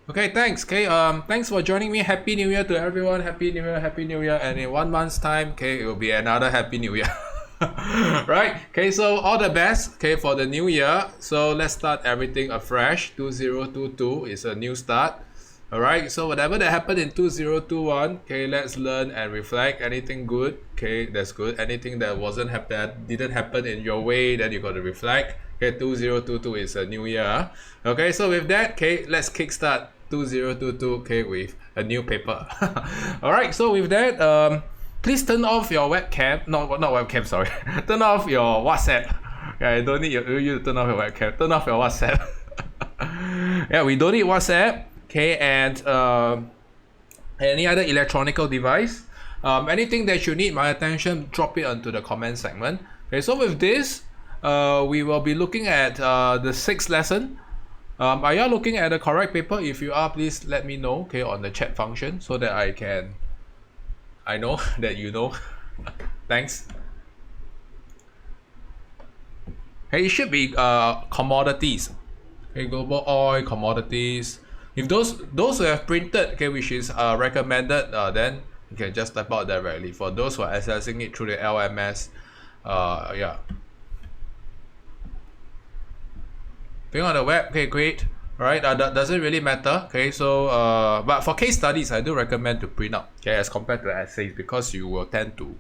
Okay, thanks. Okay, thanks for joining me. Happy New Year to everyone. Happy New Year, Happy New Year. And in 1 month's time, okay, it will be another Happy New Year. Right? Okay, so all the best, okay, for the new year. So let's start everything afresh. 2022 is a new start. Alright, so whatever that happened in 2021, okay, let's learn and reflect. Anything good, okay, that's good. Anything that didn't happen in your way, then you got to reflect. Okay, 2022 is a new year. Okay, so with that, okay, let's kickstart 2022, okay, with a new paper. Alright, so with that, please turn off your webcam. Not webcam, sorry. Turn off your WhatsApp. Okay, I don't need you to turn off your webcam. Turn off your WhatsApp. Yeah, we don't need WhatsApp. Okay, and any other electronical device. Anything that you need my attention, drop it onto the comment segment. Okay, so with this, we will be looking at the sixth lesson. Are you looking at the correct paper? If you are, please let me know, okay, on the chat function so that I know that you know. Thanks. Hey, it should be commodities. Okay, global oil, commodities. If those who have printed, okay, which is recommended, then you can just type out directly. For those who are accessing it through the LMS, yeah. Being on the web, okay, great. Alright, that doesn't really matter. Okay, so but for case studies, I do recommend to print out, okay, as compared to essays, because you will tend to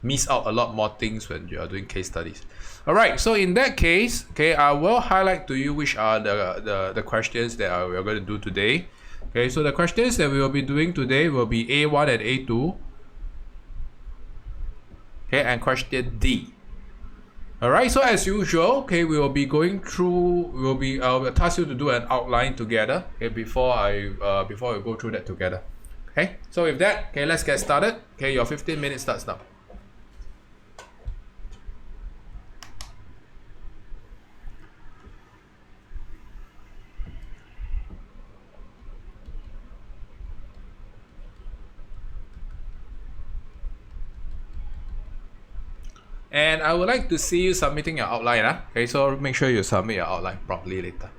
miss out a lot more things when you are doing case studies. Alright, so in that case, okay, I will highlight to you which are the questions that we are going to do today. Okay, so the questions that we will be doing today will be A1 and A2. Okay, and question D. Alright, so as usual, okay, we will be going through, I'll task you to do an outline together, okay, before we go through that together. Okay, so with that, okay, let's get started. Okay, your 15 minutes starts now. And I would like to see you submitting your outline. Okay, so make sure you submit your outline properly later.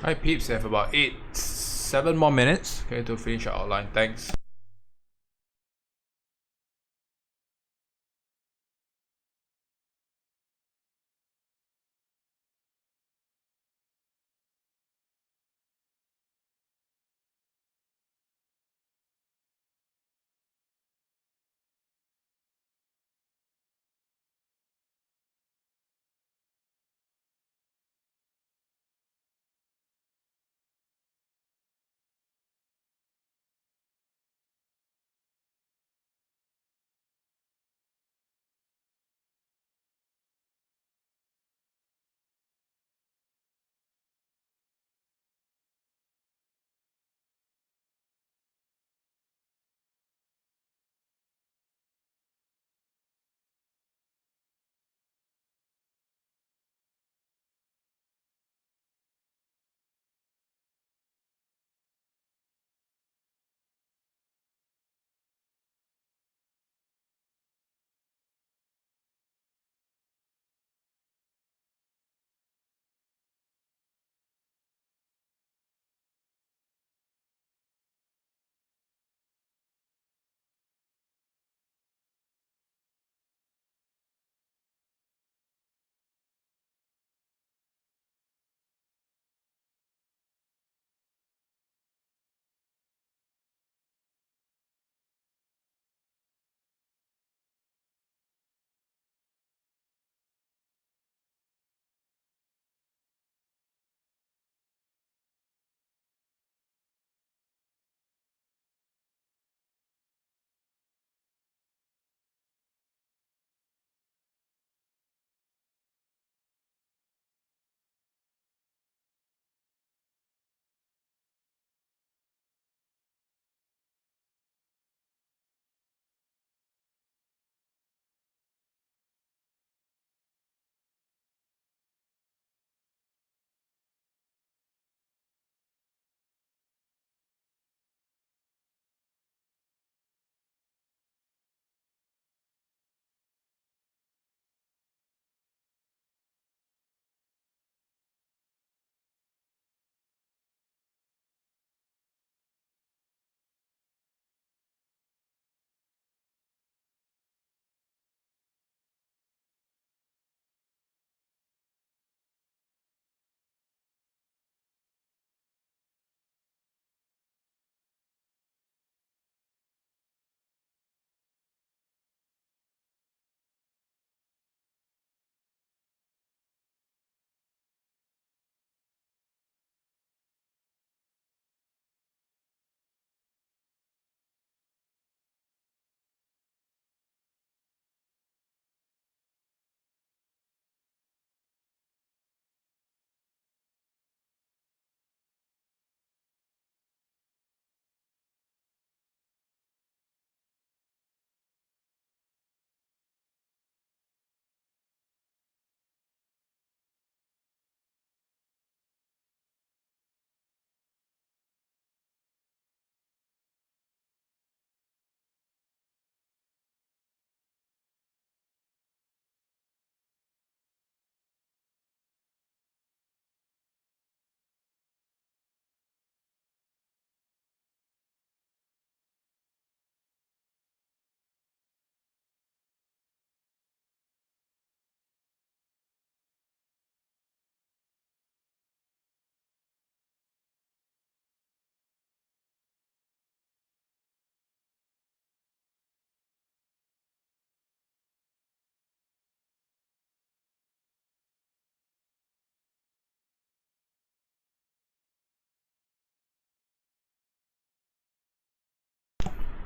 Hi peeps, we have about 7 more minutes, okay, to finish our outline. Thanks.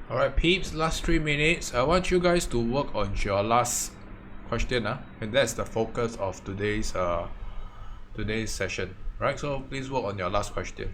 Alright peeps, last 3 minutes. I want you guys to work on your last question, and that's the focus of today's session. Right? So please work on your last question.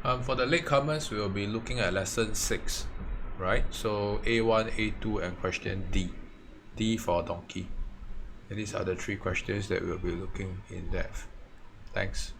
For the latecomers, we will be looking at lesson 6, right? So A1, A2, and question D. D for donkey. And these are the 3 questions that we'll be looking in depth. Thanks.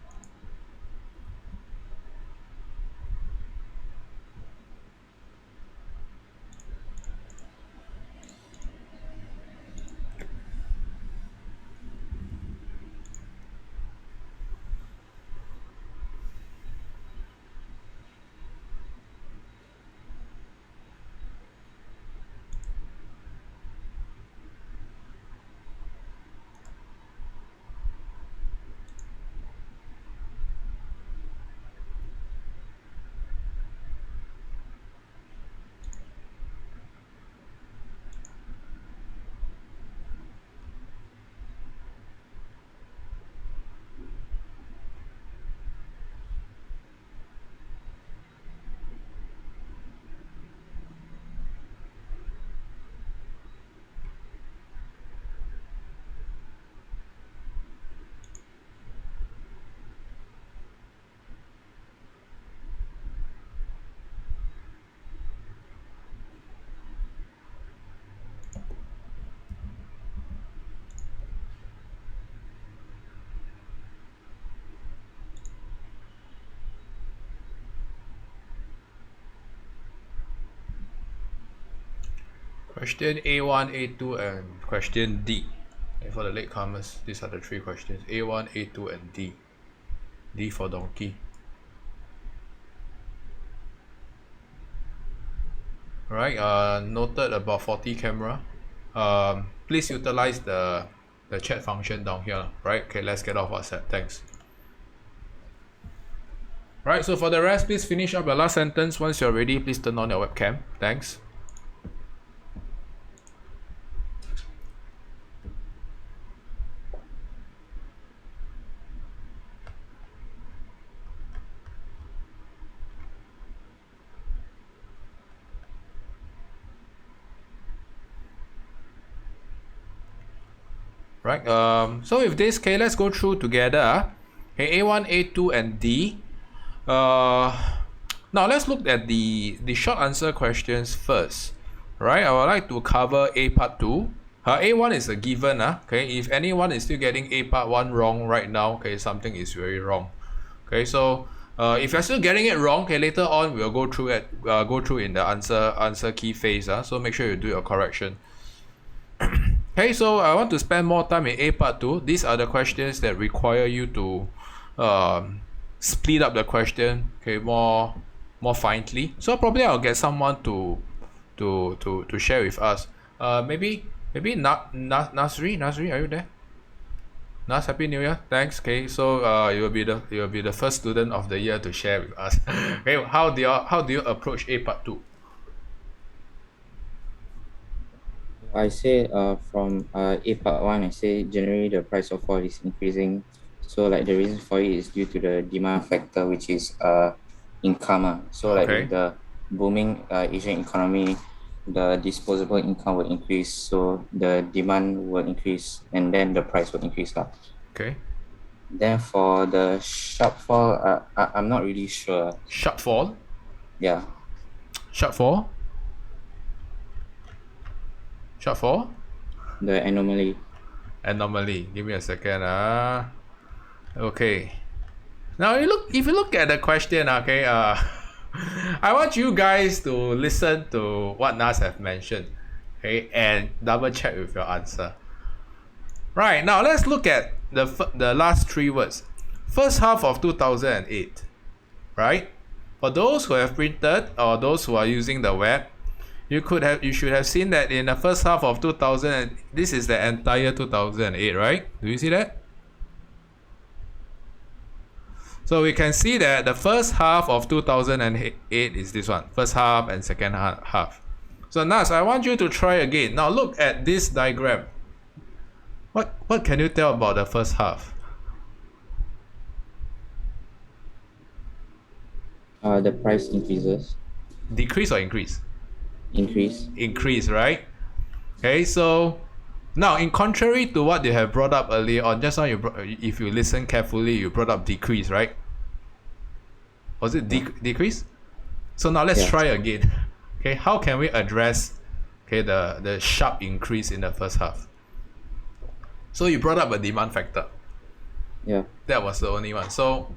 Question A1, A2, and question D. And for the latecomers, these are the 3 questions. A1, A2, and D. D for donkey. Alright, noted about 40 camera. Please utilize the chat function down here. Right, okay, let's get off WhatsApp. Thanks. Right, so for the rest, please finish up your last sentence. Once you're ready, please turn on your webcam. Thanks. Right, so with this, okay, let's go through together. Okay, A1, A2, and D. Now let's look at the short answer questions first. Right, I would like to cover A part 2. A1 is a given. Okay, if anyone is still getting A part 1 wrong right now, okay, something is very wrong. Okay, so if you're still getting it wrong, okay, later on we'll go through in the answer key phase. So make sure you do your correction. Okay, so I want to spend more time in A part 2. These are the questions that require you to split up the question, okay, more finely. So probably I'll get someone to share with us. Maybe Nasri, are you there? Nas, happy New Year. Thanks. Okay, so you will be the first student of the year to share with us. Okay, how do you approach A part 2? I say from A part 1, I say generally the price of oil is increasing. So like the reason for it is due to the demand factor, which is income. So like with the booming Asian economy, the disposable income will increase. So the demand will increase and then the price will increase. Okay. Then for the sharp fall, I'm not really sure. Sharp fall? Yeah. Sharp fall? Sharp fall? The anomaly. Anomaly. Give me a second. Okay. Now if you look at the question, okay, I want you guys to listen to what Nas have mentioned, okay, and double check with your answer. Right, now let's look at the last 3 words. First half of 2008, right? For those who have printed or those who are using the web, you should have seen that in the first half of 2000, this is the entire 2008, right? Do you see that? So we can see that the first half of 2008 is this one. First half and second half. So Nas, I want you to try again. Now look at this diagram. What can you tell about the first half? The price increases. Decrease or increase? Increase. Increase, right? Okay, so now in contrary to what you have brought up earlier on, just now if you listen carefully, you brought up decrease, right? Was it decrease? So now let's try again. Okay, how can we address the sharp increase in the first half? So you brought up a demand factor. Yeah. That was the only one. So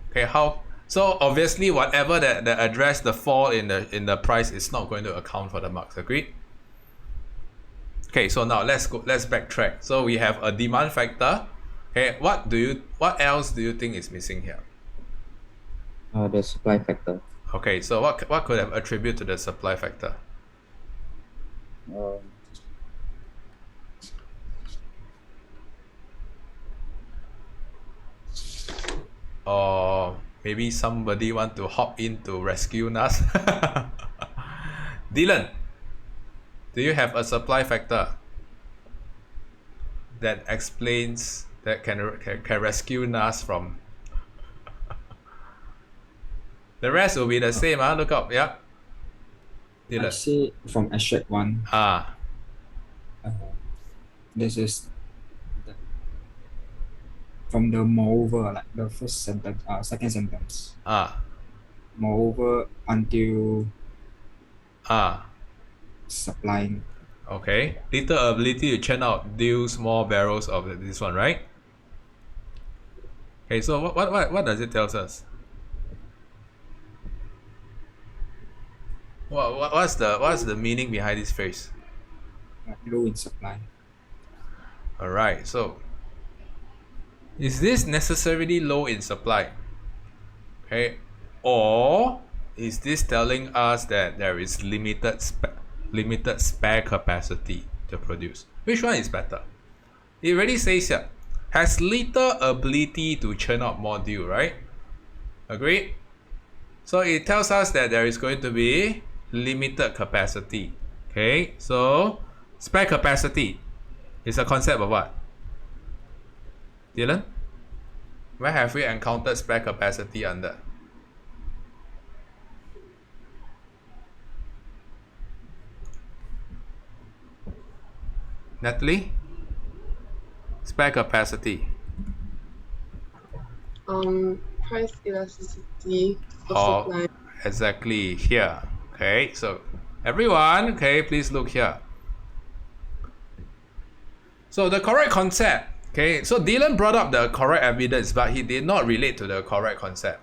so obviously whatever that address the fall in the price is not going to account for the marks. Agreed? Okay, so now let's backtrack. So we have a demand factor. Okay, what else do you think is missing here? The supply factor. Okay, so what could have attributed to the supply factor? Or maybe somebody want to hop in to rescue us? Dylan, do you have a supply factor that explains that can rescue NAS from? The rest will be the same. Look up. Yeah. I Dylan. see from extract 1. This is from the moreover, like the first sentence, second sentence. Moreover until supplying. Okay. Little ability to churn out deals more barrels of this one, right? Okay. So what does it tell us? What's the meaning behind this phrase? Low in supply. All right. So is this necessarily low in supply? Okay. Or is this telling us that there is limited spare capacity to produce? Which one is better? It already says here, has little ability to churn out more deal, right? Agreed? So it tells us that there is going to be limited capacity. Okay, so spare capacity is a concept of what? Dylan? Where have we encountered spare capacity under? Natalie? Spare capacity. Price elasticity of supply. Exactly here. Okay, so everyone, okay, please look here. So the correct concept, okay, so Dylan brought up the correct evidence, but he did not relate to the correct concept.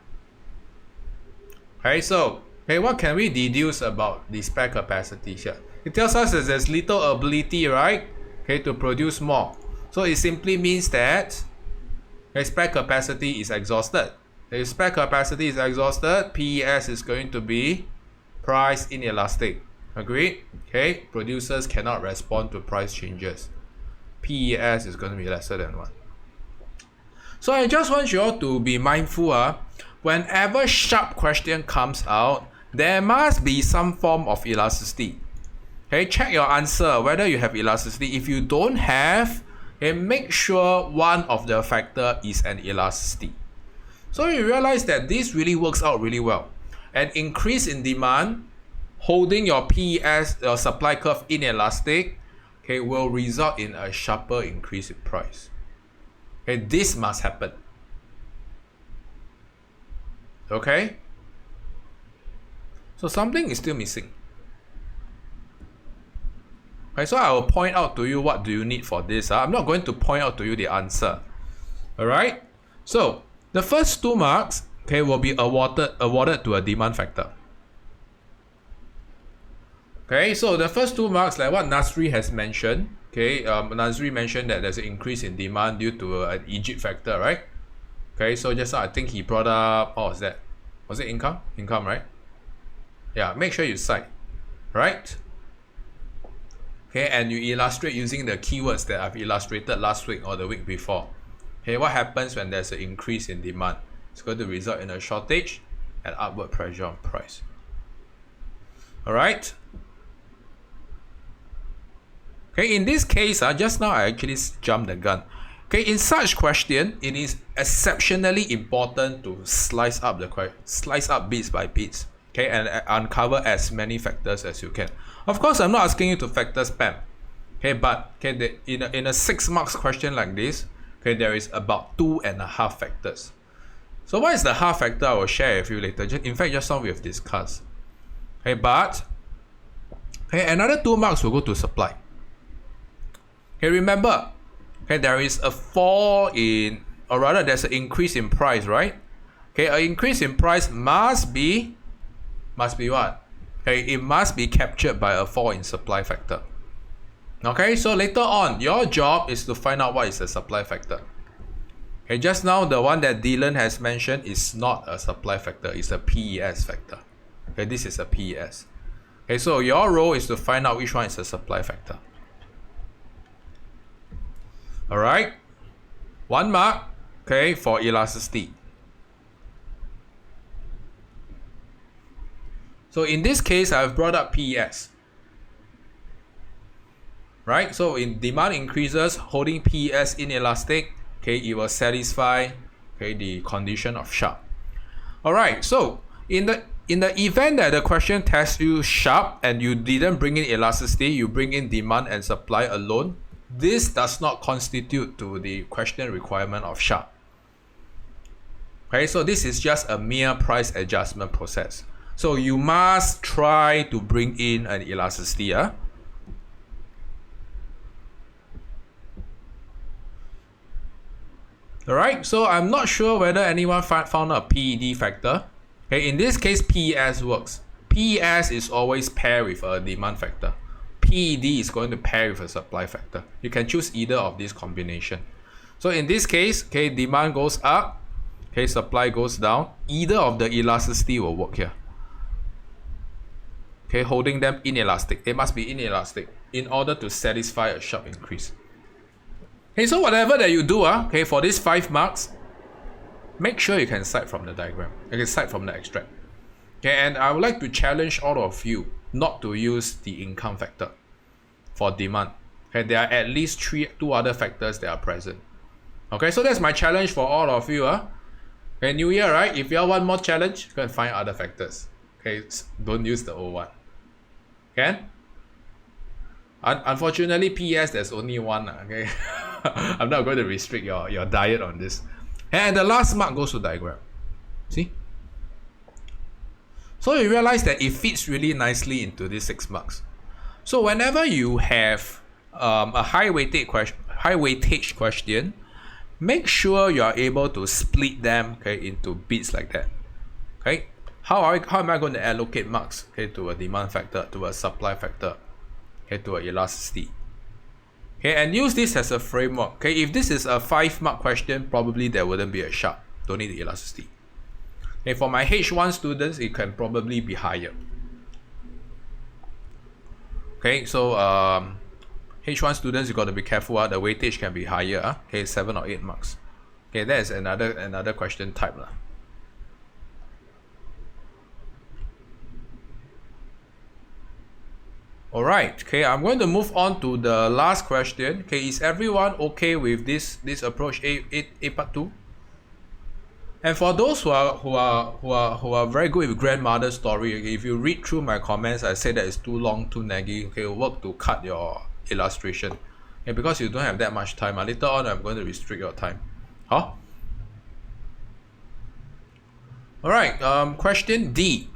Okay, so what can we deduce about the spare capacity here? It tells us that there's little ability, right? Okay, to produce more. So it simply means that spare capacity is exhausted. If spare capacity is exhausted, PES is going to be price inelastic. Agreed? Okay, producers cannot respond to price changes. PES is going to be lesser than 1. So I just want you all to be mindful. Whenever sharp question comes out, there must be some form of elasticity. Okay, check your answer whether you have elasticity. If you don't have, make sure one of the factor is an elasticity. So you realize that this really works out really well. An increase in demand, holding your PES, your supply curve inelastic, will result in a sharper increase in price. This must happen. Okay? So something is still missing. So I will point out to you what do you need for this. I'm not going to point out to you the answer. Alright? So the first 2 marks will be awarded to a demand factor. Okay, so the first 2 marks, like what Nasri has mentioned. Nasri mentioned that there's an increase in demand due to an Egypt factor, right? Okay, so just now I think he brought up, what was that? Was it income? Income, right? Yeah, make sure you cite, right? Okay, and you illustrate using the keywords that I've illustrated last week or the week before. Okay, what happens when there's an increase in demand? It's going to result in a shortage and upward pressure on price. Alright? Okay, in this case, just now I actually jumped the gun. Okay, in such question, it is exceptionally important to slice up bits by bits. Okay, and uncover as many factors as you can. Of course, I'm not asking you to factor spam. Okay, but in a 6 marks question like this, there is about 2.5 factors. So what is the half factor? I will share with you later. In fact, just now we have discussed. Okay, but okay, another 2 marks will go to supply. Okay, remember, okay, there is a fall in, or rather there's an increase in price, right? Okay, an increase in price must be what? Okay, it must be captured by a fall in supply factor. Okay, so later on, your job is to find out what is the supply factor. Okay, just now the one that Dylan has mentioned is not a supply factor, it's a PES factor. Okay, this is a PES. Okay, so your role is to find out which one is the supply factor. Alright, 1 mark, okay, for elasticity. So in this case, I've brought up PES. Right, so in demand increases, holding PES inelastic, okay, it will satisfy, okay, the condition of sharp. Alright, so in the event that the question tests you sharp and you didn't bring in elasticity, you bring in demand and supply alone, this does not constitute to the question requirement of sharp. Okay, so this is just a mere price adjustment process. So you must try to bring in an elasticity. Alright, so I'm not sure whether anyone found a PED factor. Okay, in this case, PES works. PES is always paired with a demand factor. PED is going to pair with a supply factor. You can choose either of these combination. So in this case, okay, demand goes up, okay, supply goes down. Either of the elasticity will work here. Okay, holding them inelastic. They must be inelastic in order to satisfy a sharp increase. Okay, so whatever that you do, okay, for these 5 marks, make sure you can cite from the diagram. You can cite from the extract. Okay, and I would like to challenge all of you not to use the income factor for demand. Okay, there are at least 2 other factors that are present. Okay, so that's my challenge for all of you. Okay, New Year, right? If you all want more challenge, go and find other factors. Okay, don't use the old one. Can? Unfortunately, PS, there's only one. Okay, I'm not going to restrict your diet on this. And the last mark goes to diagram. See? So you realize that it fits really nicely into these 6 marks. So whenever you have a high weightage question, make sure you are able to split them, okay, into bits like that. Okay, how am I going to allocate marks, okay, to a demand factor, to a supply factor, okay, to a elasticity? Okay, and use this as a framework. Okay, if this is a 5 mark question, probably there wouldn't be a sharp. Don't need the elasticity. Okay, for my H1 students, it can probably be higher. Okay, so H1 students, you got to be careful. The weightage can be higher. Okay, 7 or 8 marks. Okay, that is another question type. Alright, okay, I'm going to move on to the last question. Okay, is everyone okay with this approach A part 2? And for those who are very good with grandmother story, okay, if you read through my comments, I say that it's too long, too naggy. Okay, work to cut your illustration. Okay, because you don't have that much time. Later on, I'm going to restrict your time. Huh? Alright, question D.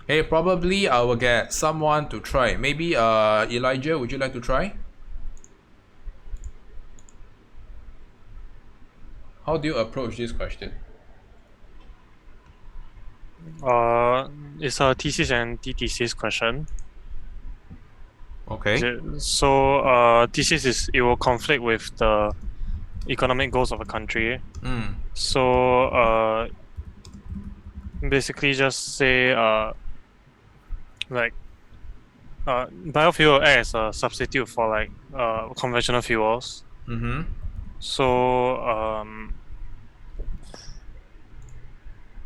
Okay, probably I will get someone to try. Maybe Elijah, would you like to try? How do you approach this question? It's a thesis and thesis question. Okay. So thesis is, it will conflict with the economic goals of a country. So basically just say biofuel acts as a substitute for like conventional fuels. So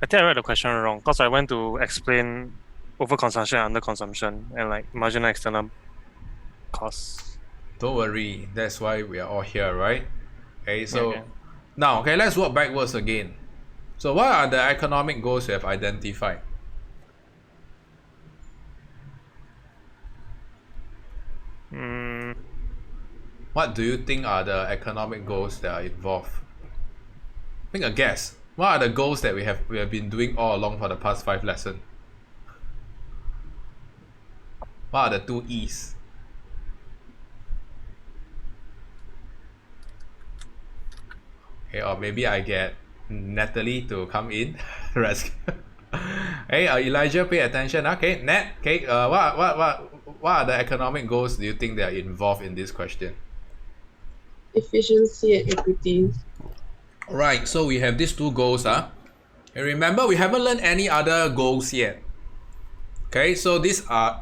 I think I read the question wrong because I went to explain overconsumption and underconsumption and like marginal external costs. Don't worry, that's why we are all here, right? Okay, so now, okay, let's work backwards again. So what are the economic goals you have identified? What do you think are the economic goals that are involved? Make a guess. What are the goals that we have been doing all along for the past 5 lessons? What are the 2 E's? Okay, or maybe I get Natalie to come in. Hey, Elijah, pay attention. Okay, Nat. Okay, what are the economic goals do you think that are involved in this question? Efficiency and equity. Alright, so we have these 2 goals. And remember, we haven't learned any other goals yet. Okay, so these are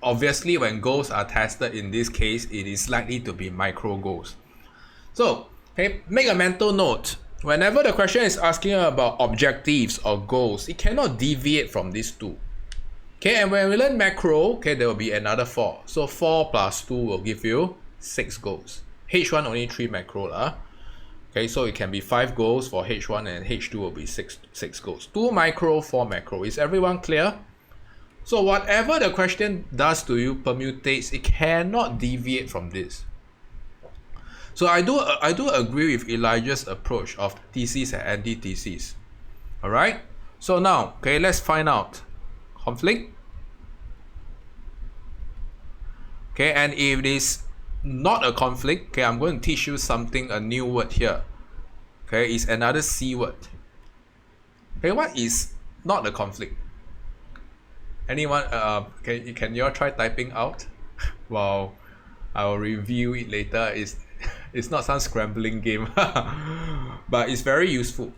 obviously when goals are tested in this case, it is likely to be micro goals. So, okay, make a mental note. Whenever the question is asking about objectives or goals, it cannot deviate from these 2. Okay, and when we learn macro, okay, there will be another 4. So 4 plus 2 will give you 6 goals. H1 only 3 macro lah. Okay, so it can be 5 goals for H1 and H2 will be 6 goals. 2 micro, 4 macro. Is everyone clear? So whatever the question does to you, permutates, it cannot deviate from this. So I do agree with Elijah's approach of thesis and antithesis. Alright? So now, okay, let's find out. Conflict. Okay, and if it is not a conflict, okay, I'm going to teach you something, a new word here. Okay, it's another C word. Okay, what is not a conflict? Anyone, can you all try typing out? Well, I will review it later. It's not some scrambling game, but it's very useful.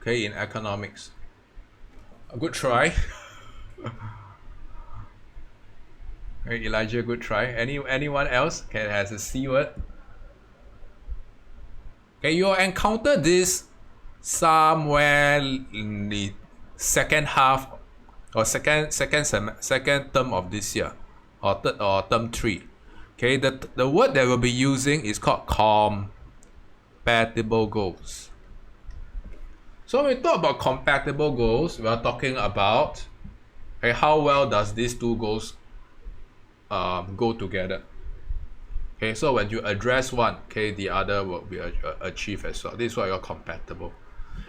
Okay, in economics. A good try. Okay, Elijah, good try. Anyone else has a C word? Okay, you'll encounter this somewhere in the second half or second term of this year, or term 3. Okay, the word that we'll be using is called compatible goals. So when we talk about compatible goals, we are talking about, okay, how well does these 2 goals go together. Okay, so when you address one, okay, the other will be achieved as well. This is why you're compatible.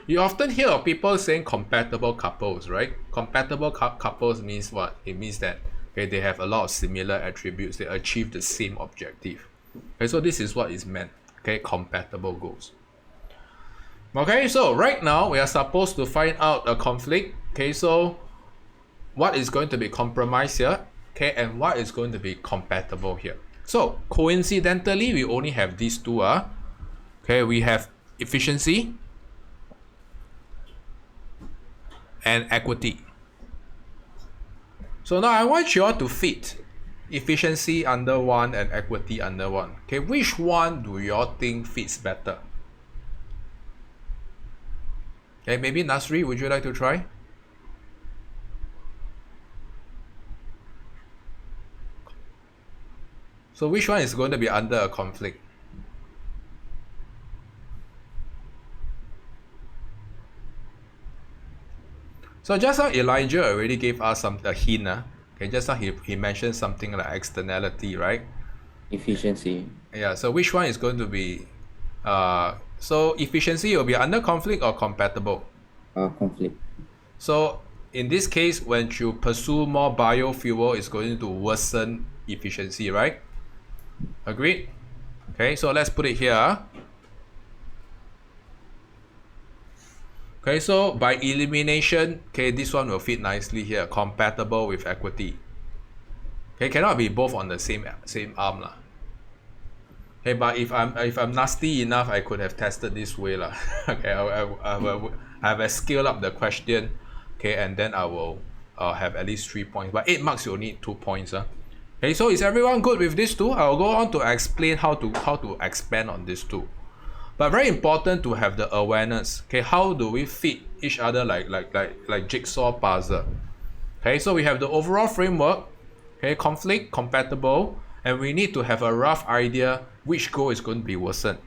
You often hear of people saying compatible couples, right? Compatible couples means what? It means that, okay, they have a lot of similar attributes. They achieve the same objective. Okay, so this is what is meant. Okay, compatible goals. Okay, so right now we are supposed to find out a conflict. Okay, so what is going to be compromised here? Okay, and what is going to be compatible here? So coincidentally, we only have these 2. Okay, we have efficiency and equity. So now I want you all to fit efficiency under 1 and equity under 1. Okay, which one do you all think fits better? Okay, maybe Nasri, would you like to try? So which one is going to be under a conflict? So just now Elijah already gave us a hint. Okay, just now he mentioned something like externality, right? Efficiency. Yeah, so which one is going to be so efficiency will be under conflict or compatible? Conflict. So in this case, when you pursue more biofuel, it's going to worsen efficiency, right? Agreed? Okay, so let's put it here. Okay, so by elimination, okay, this one will fit nicely here, compatible with equity. Okay, cannot be both on the same arm lah. Okay, but if I'm nasty enough, I could have tested this way lah. Okay, I will scale up the question. Okay, and then I will have at least 3 points. But 8 marks, you'll need 2 points. Okay, so is everyone good with this 2? I'll go on to explain how to expand on this 2. But very important to have the awareness. Okay, how do we fit each other like jigsaw puzzle? Okay, so we have the overall framework. Okay, conflict, compatible, and we need to have a rough idea which goal is going to be worsened.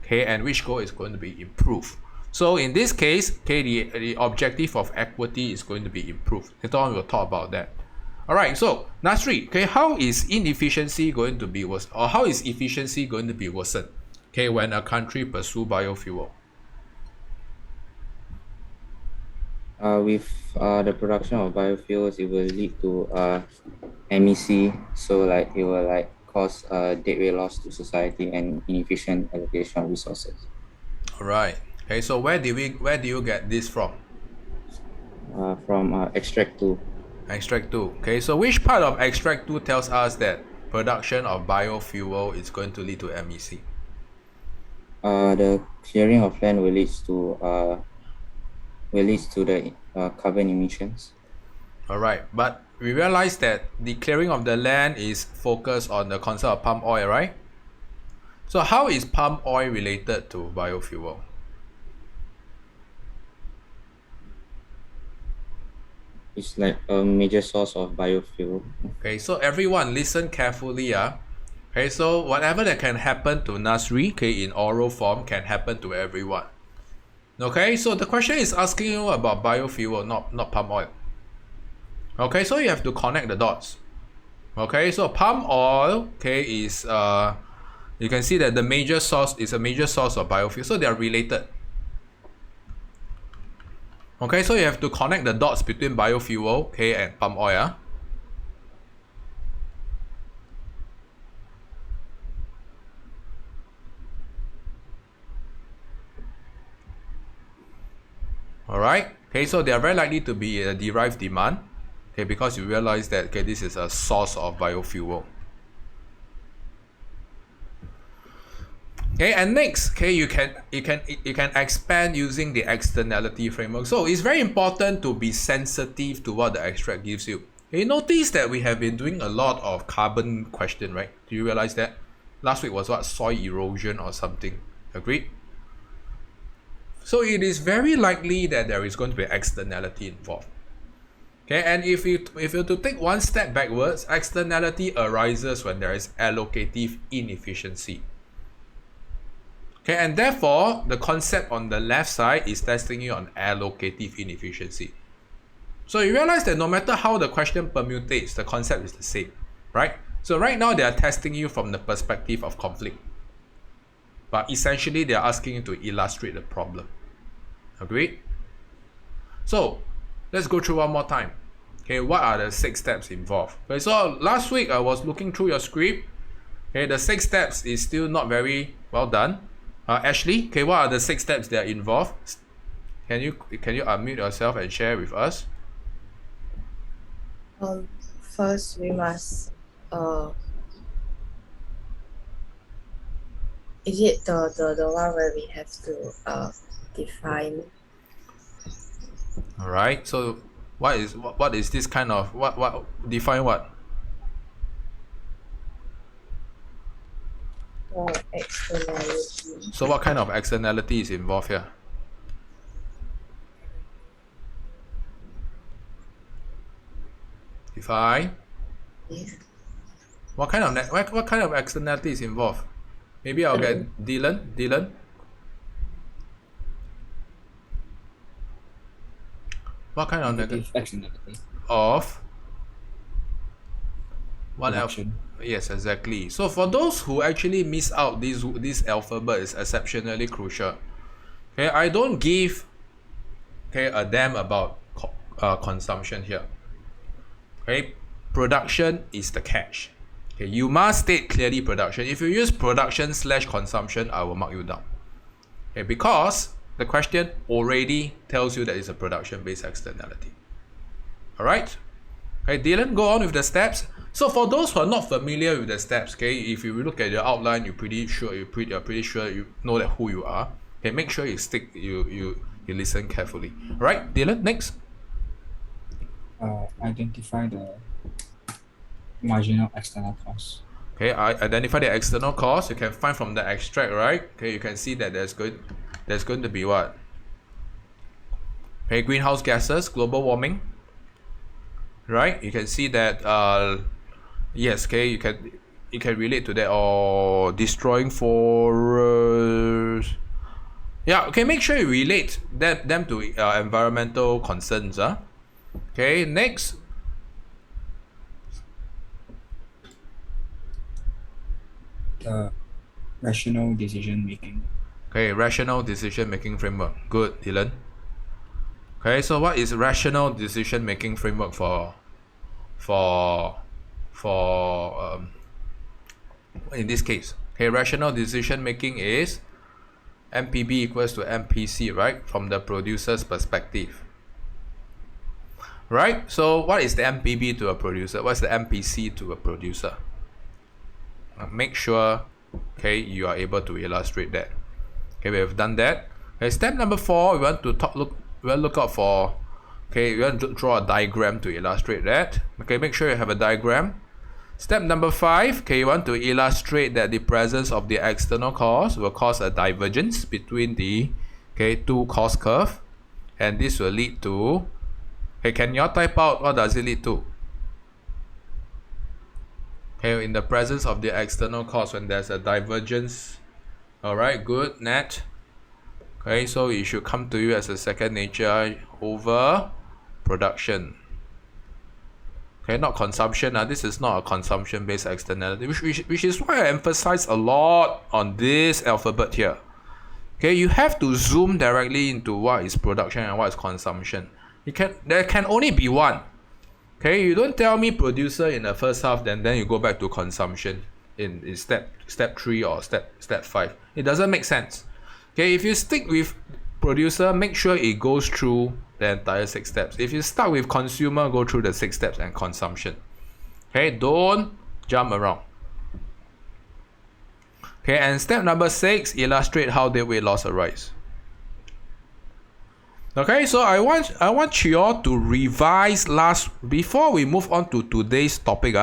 Okay, and which goal is going to be improved. So in this case, okay, the objective of equity is going to be improved. Later on we'll talk about that. Alright, so Nasri, okay, how is inefficiency going to be worse, or how is efficiency going to be worsened? Okay, when a country pursue biofuel. With the production of biofuels, it will lead to MEC. So like it will like cause deadweight loss to society and inefficient allocation of resources. All right. Okay, so where do you get this from? From extract 2. Extract 2. Okay, so which part of extract 2 tells us that production of biofuel is going to lead to MEC? The clearing of land will lead to the carbon emissions. All right, but we realize that the clearing of the land is focused on the concept of palm oil, right? So how is palm oil related to biofuel? It's like a major source of biofuel. Okay, so everyone listen carefully. Okay, so whatever that can happen to Nasri, okay, in oral form can happen to everyone. Okay, so the question is asking you about biofuel, not palm oil. Okay, so you have to connect the dots. Okay, so palm oil, okay, is you can see that the major source is a major source of biofuel, so they are related. Okay, so you have to connect the dots between biofuel, okay, and palm oil. Alright, okay, so they are very likely to be a derived demand, okay, because you realize that, okay, this is a source of biofuel. Okay, and next, okay, you can expand using the externality framework. So it's very important to be sensitive to what the extract gives you. Okay, notice that we have been doing a lot of carbon question, right? Do you realize that? Last week was what? Soil erosion or something. Agreed? So it is very likely that there is going to be externality involved. Okay, and if you to take one step backwards, externality arises when there is allocative inefficiency. Okay, and therefore the concept on the left side is testing you on allocative inefficiency. So you realize that no matter how the question permutates, the concept is the same, right? So right now they are testing you from the perspective of conflict, but essentially they are asking you to illustrate the problem. Agreed? So let's go through one more time. Okay, what are the 6 steps involved? Okay, so last week I was looking through your script. Okay, the 6 steps is still not very well done. Ashley, okay, what are the 6 steps that are involved? Can you unmute yourself and share with us? First we must is it the one where we have to define? All right. So what is this kind of what define what? Externality. So what kind of externality is involved here? Define. Yes. What kind of externality is involved? Maybe I'll get Dylan. Dylan. What kind of Negative externality. of what else? Production. Yes, exactly. So for those who actually miss out, this alphabet is exceptionally crucial. Okay, I don't give a damn about consumption here. Okay, production is the catch. Okay, you must state clearly production. If you use production / consumption, I will mark you down. Okay, because the question already tells you that it's a production-based externality. All right. Okay, Dylan, go on with the steps. So for those who are not familiar with the steps, okay, if you look at your outline, you're pretty sure you know that who you are. Okay, make sure you listen carefully. All right, Dylan, next. Identify the marginal external cost. Okay, identify the external cost. You can find from the extract, right? Okay, you can see that there's going to be what? Okay, greenhouse gases, global warming. Right? You can see that yes, okay, you can relate to that, or destroying forests. Yeah, okay, make sure you relate them to environmental concerns. Okay, next. Rational decision making. Okay, rational decision making framework. Good, Dylan. Okay, so what is rational decision making framework for in this case? Okay, rational decision making is MPB equals to MPC, right? From the producer's perspective. Right? So what is the MPB to a producer? What's the MPC to a producer? Make sure, okay, you are able to illustrate that. Okay, we have done that. Okay, step number 4, we want to look out for, okay, we want to draw a diagram to illustrate that. Okay, make sure you have a diagram. Step number 5, okay, you want to illustrate that the presence of the external cause will cause a divergence between the, okay, two cost curve, and this will lead to, okay, can you all type out what does it lead to? Okay, in the presence of the external cause, when there's a divergence. Alright, good, net. Okay, so it should come to you as a second nature over production. Okay, not consumption. This is not a consumption-based externality, which is why I emphasize a lot on this alphabet here. Okay, you have to zoom directly into what is production and what is consumption. There can only be one. Okay, you don't tell me producer in the first half, then you go back to consumption in step 3 or step 5. It doesn't make sense. Okay, if you stick with producer, make sure it goes through the entire 6 steps. If you start with consumer, go through the 6 steps and consumption. Okay, don't jump around. Okay, and step number 6, illustrate how dead weight loss arise. Okay, so I want you all to revise before we move on to today's topic.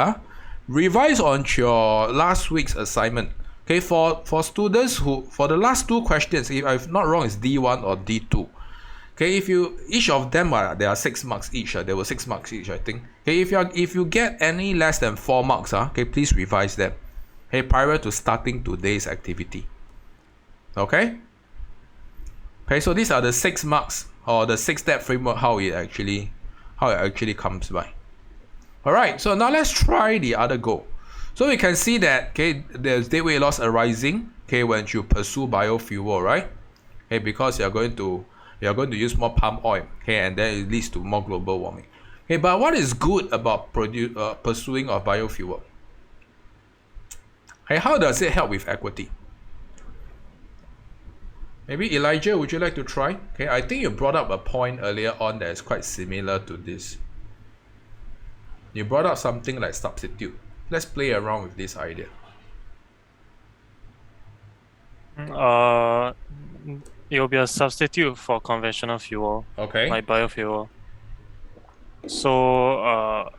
Revise on your last week's assignment. Okay, for students who, for the last 2 questions, if I'm not wrong, it's D1 or D2. Okay, each of them there are 6 marks each. There were 6 marks each, I think. Okay, if you get any less than 4 marks, okay, please revise them. Okay, prior to starting today's activity. Okay. Okay, so these are the 6 marks or the 6-step framework, how it actually comes by. Alright, so now let's try the other goal. So we can see that, okay, there's dead weight loss arising, okay, when you pursue biofuel, right? Okay, because you're going to use more palm oil, okay, and then it leads to more global warming. Okay, but what is good about pursuing of biofuel? Okay, how does it help with equity? Maybe Elijah, would you like to try? Okay, I think you brought up a point earlier on that is quite similar to this. You brought up something like substitute. Let's play around with this idea. It will be a substitute for conventional fuel, Okay. like biofuel. So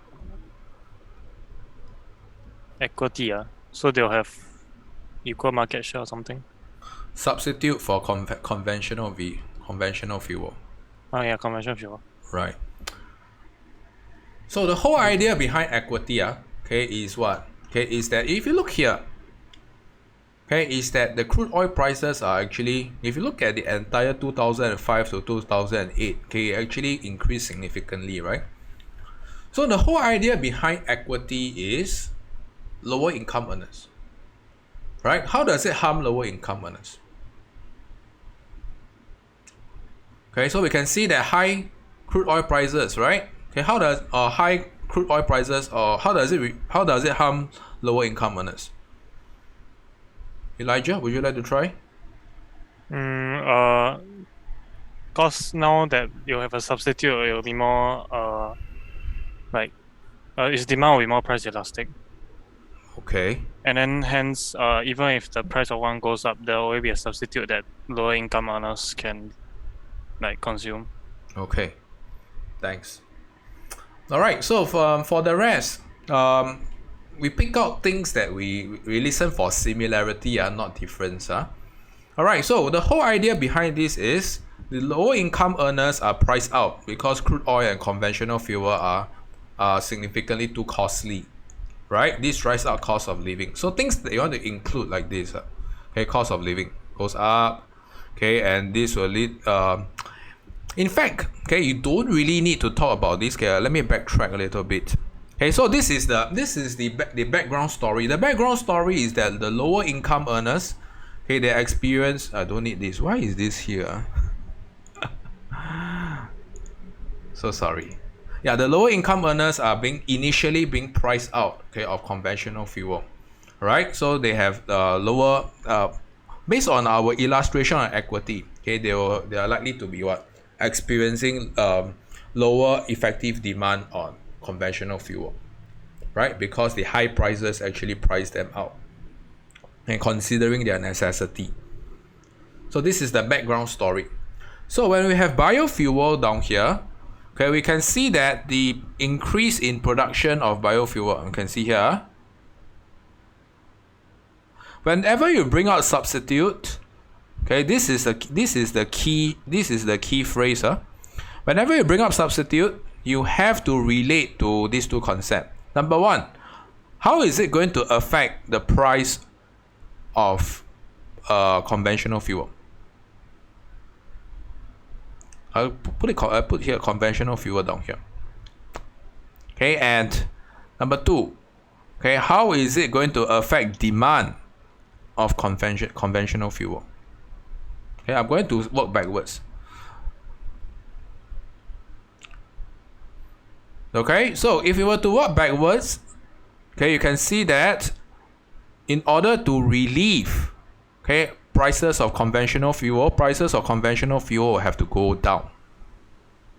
equity, so they'll have equal market share or something. Substitute for conventional fuel. Oh yeah, conventional fuel. Right. So the whole idea behind equity, okay, is what? Okay, is that if you look here, okay, is that the crude oil prices are actually, if you look at the entire 2005 to 2008, okay, actually increased significantly, right? So the whole idea behind equity is lower income earners, right? How does it harm lower income earners? Okay, so we can see that high crude oil prices, right? Okay, how does high crude oil prices, or how does it harm lower income earners? Elijah, would you like to try? Cause now that you have a substitute, it will be more its demand will be more price elastic. Okay. And then hence, even if the price of one goes up, there will be a substitute that lower income earners can consume. Okay. Thanks. All right. So for the rest, we pick out things that we listen for similarity, not difference. All right. So the whole idea behind this is the lower income earners are priced out because crude oil and conventional fuel are significantly too costly. Right? This drives up cost of living. So things that you want to include like this. Okay, cost of living goes up. Okay, and this will lead. In fact, okay, you don't really need to talk about this. Okay, let me backtrack a little bit. Okay, so this is the background story. The background story is that the lower income earners, okay, they experience. I don't need this. Why is this here? So sorry. Yeah, the lower income earners are initially being priced out, okay, of conventional fuel, right? So they have lower, based on our illustration on equity, okay, they are likely to be experiencing lower effective demand on conventional fuel, right? Because the high prices actually price them out, and considering their necessity. So this is the background story. So when we have biofuel down here, okay, we can see that the increase in production of biofuel, you can see here, whenever you bring out substitute, okay, this is the key phrase. Whenever you bring up substitute, you have to relate to these two concepts. Number one, how is it going to affect the price of conventional fuel? I put here conventional fuel down here. Okay, and number two, okay, how is it going to affect demand of conventional fuel? Okay, I'm going to work backwards. Okay, so if you were to work backwards, okay, you can see that in order to relieve, okay, prices of conventional fuel will have to go down,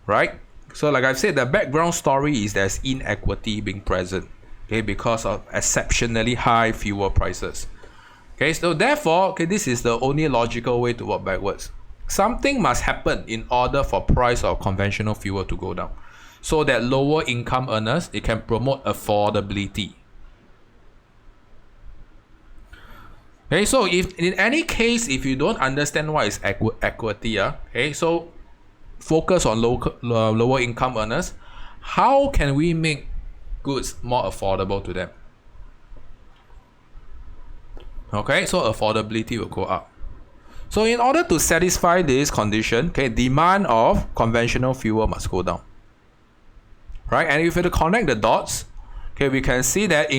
right? So like I've said, the background story is there's inequity being present, okay, because of exceptionally high fuel prices. Okay, so therefore, okay, this is the only logical way to work backwards. Something must happen in order for price of conventional fuel to go down, so that lower income earners, it can promote affordability. Okay, so if in any case, if you don't understand what is equity, okay, so focus on lower income earners. How can we make goods more affordable to them? Okay, so affordability will go up. So in order to satisfy this condition, okay, demand of conventional fuel must go down, right? And if you connect the dots, okay, we can see that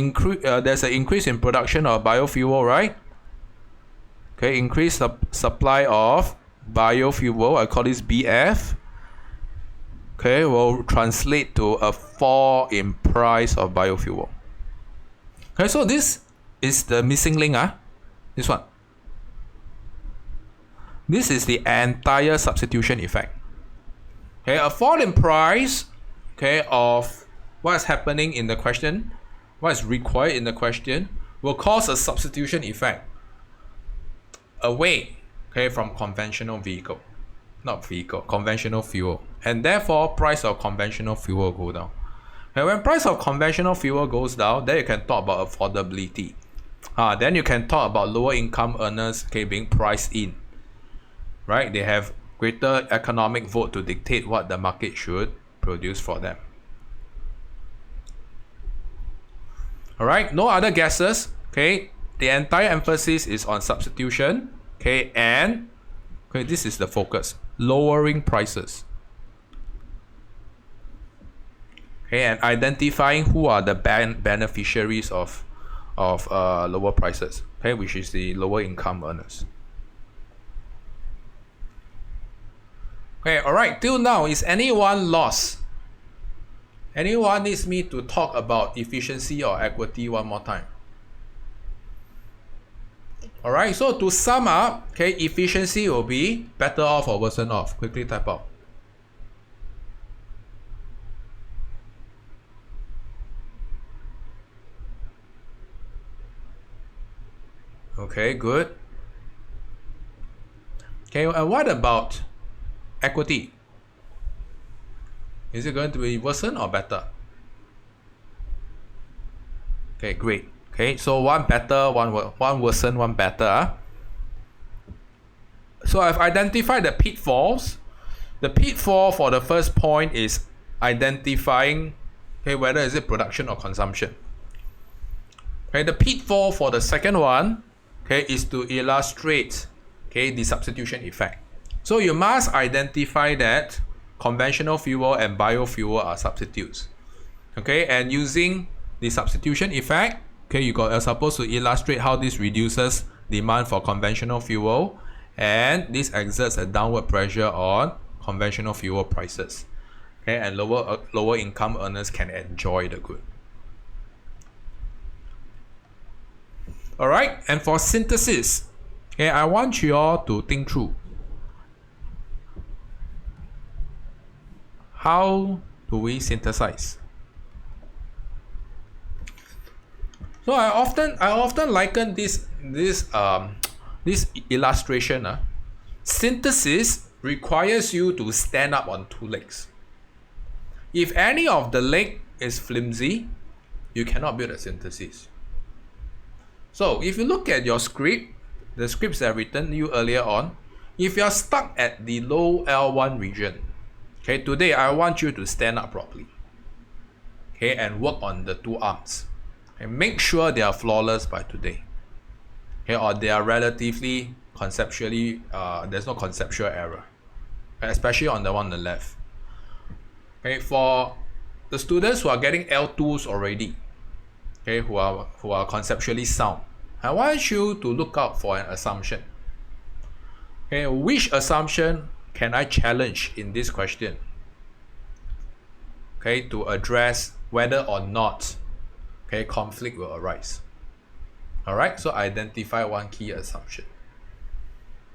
there's an increase in production of biofuel, right? Okay, increased supply of biofuel, I call this BF, okay, will translate to a fall in price of biofuel. Okay, so this is the missing link, this one. This is the entire substitution effect. Okay, a fall in price, okay, of what's happening in the question, what is required in the question, will cause a substitution effect away, okay, from conventional conventional fuel, and therefore price of conventional fuel will go down. And when price of conventional fuel goes down, then you can talk about affordability. Then you can talk about lower income earners, okay, being priced in, right? They have greater economic vote to dictate what the market should produce for them. All right, no other guesses, okay? The entire emphasis is on substitution, okay, and okay, this is the focus, lowering prices, okay, and identifying who are the beneficiaries of lower prices, okay, which is the lower income earners. Okay, all right, till now, is anyone lost? Anyone needs me to talk about efficiency or equity one more time? All right, so to sum up, okay, efficiency will be better off or worse off. Quickly type out. Okay, good. Okay, and what about equity? Is it going to be worse or better? Okay, great. Okay, so one better, one worse, one better. So I've identified the pitfalls. The pitfall for the first point is identifying, okay, whether is it production or consumption. Okay, the pitfall for the second one, okay, is to illustrate, okay, the substitution effect. So you must identify that conventional fuel and biofuel are substitutes. Okay, and using the substitution effect, okay, you're supposed to illustrate how this reduces demand for conventional fuel, and this exerts a downward pressure on conventional fuel prices. Okay, and lower income earners can enjoy the good. All right, and for synthesis, okay, I want you all to think through how do we synthesize. So I often liken this illustration. Synthesis requires you to stand up on two legs. If any of the leg is flimsy, you cannot build a synthesis. So if you look at your script, the scripts that I written you earlier on, if you're stuck at the low L1 region, okay, today I want you to stand up properly, okay, and work on the two arms, and make sure they are flawless by today, okay, or they are relatively conceptually, there's no conceptual error, especially on the one on the left. Okay, for the students who are getting L2s already, okay, who are conceptually sound, I want you to look out for an assumption. Okay, which assumption can I challenge in this question? Okay, to address whether or not, okay, conflict will arise. All right, so identify one key assumption.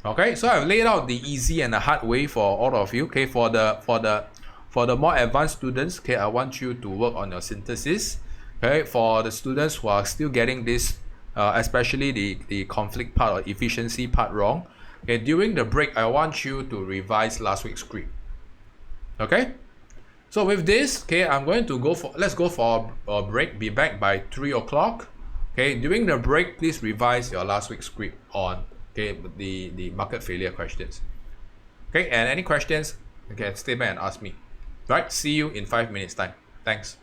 Okay, so I've laid out the easy and the hard way for all of you. Okay, for the more advanced students, okay, I want you to work on your synthesis. Okay, for the students who are still getting this, especially the conflict part or efficiency part wrong, okay, during the break, I want you to revise last week's script. Okay, so with this, okay, let's go for a break. Be back by 3 o'clock. Okay, during the break, please revise your last week's script on, okay, the market failure questions. Okay, and any questions, okay, stay back and ask me. Right, see you in 5 minutes time. Thanks.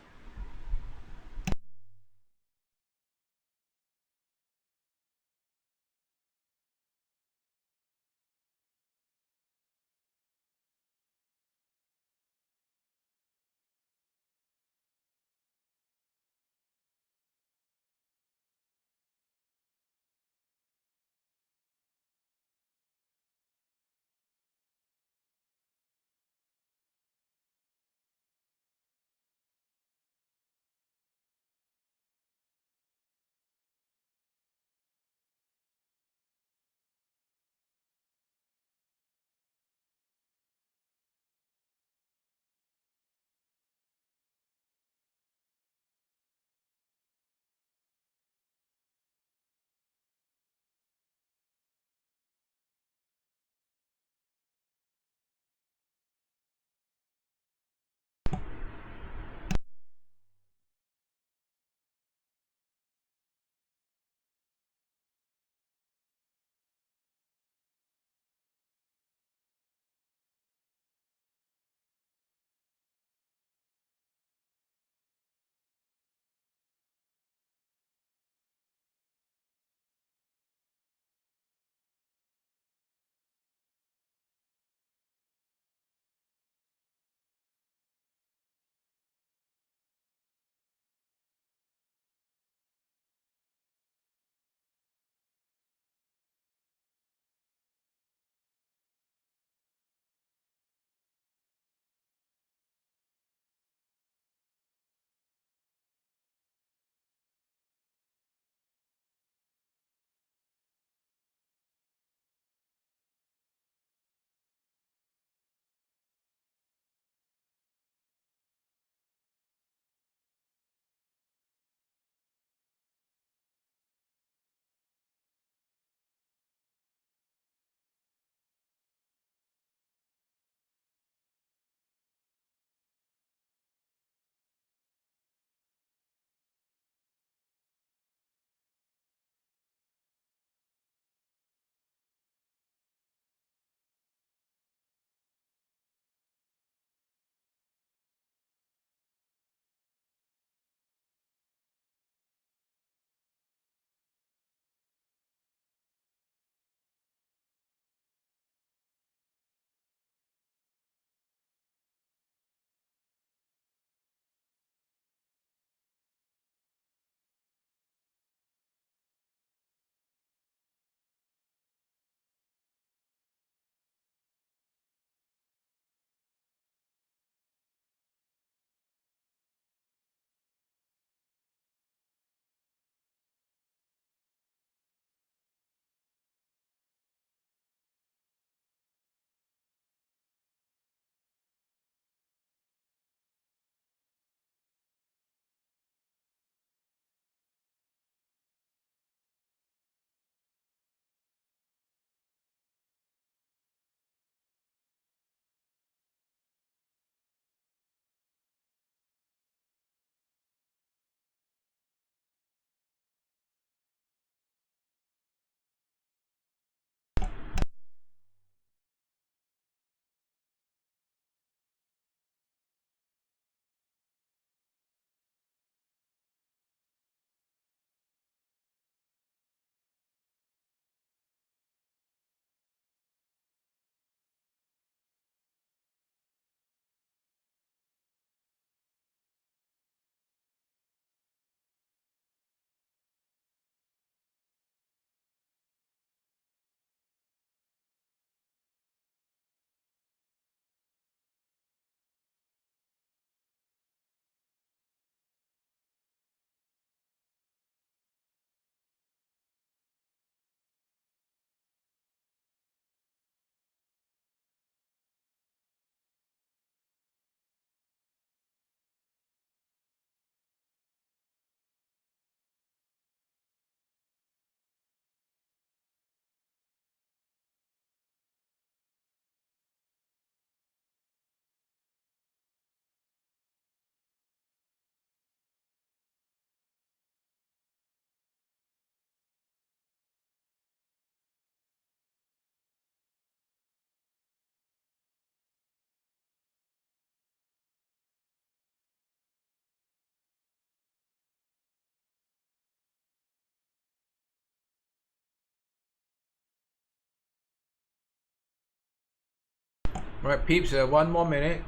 Right, peeps, 1 more minute.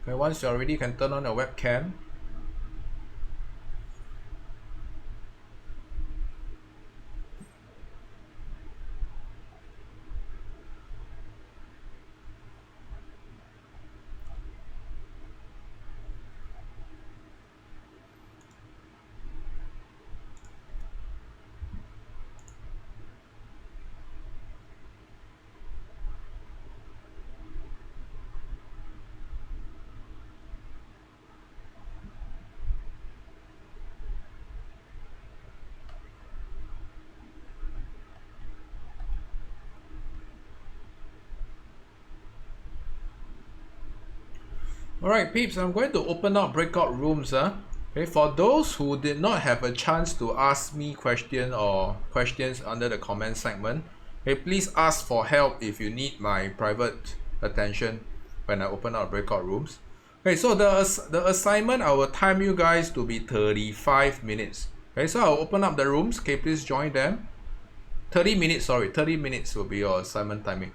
Okay, once you're ready, you can turn on the webcam. Alright, peeps, I'm going to open up breakout rooms. Okay, for those who did not have a chance to ask me questions under the comment segment, okay, please ask for help if you need my private attention when I open up breakout rooms. Okay, so the assignment, I will time you guys to be 35 minutes. Okay, so I'll open up the rooms. Okay, please join them. 30 minutes, sorry, 30 minutes will be your assignment timing.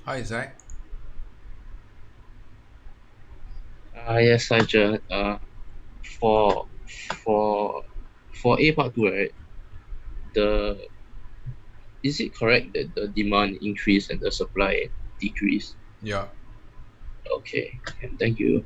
Hi, Zach. Yes, Sajid. For for for A part two, right? Is it correct that the demand increase and the supply decrease? Yeah. Okay, and thank you.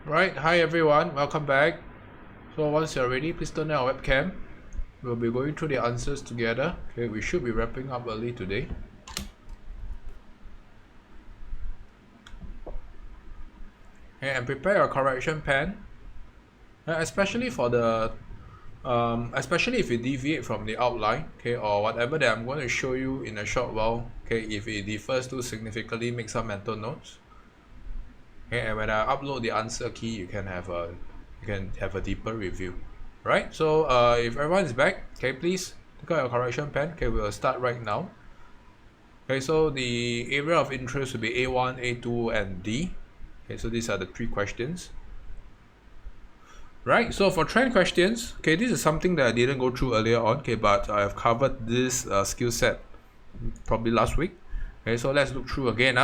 Right, hi everyone, welcome back. So once you're ready, please turn on your webcam. We'll be going through the answers together. Okay, we should be wrapping up early today. Okay, and prepare your correction pen. Especially for the especially if you deviate from the outline, okay, or whatever that I'm going to show you in a short while, okay, if it differs too significantly, make some mental notes. Okay, and when I upload the answer key, you can have a deeper review. Right? So if everyone is back, okay, please take out your correction pen. Okay, we'll start right now. Okay, so the area of interest will be A1, A2, and D. Okay, so these are the 3 questions. Right, so for trend questions, okay, this is something that I didn't go through earlier on, okay, but I have covered this skill set probably last week. Okay, so let's look through again.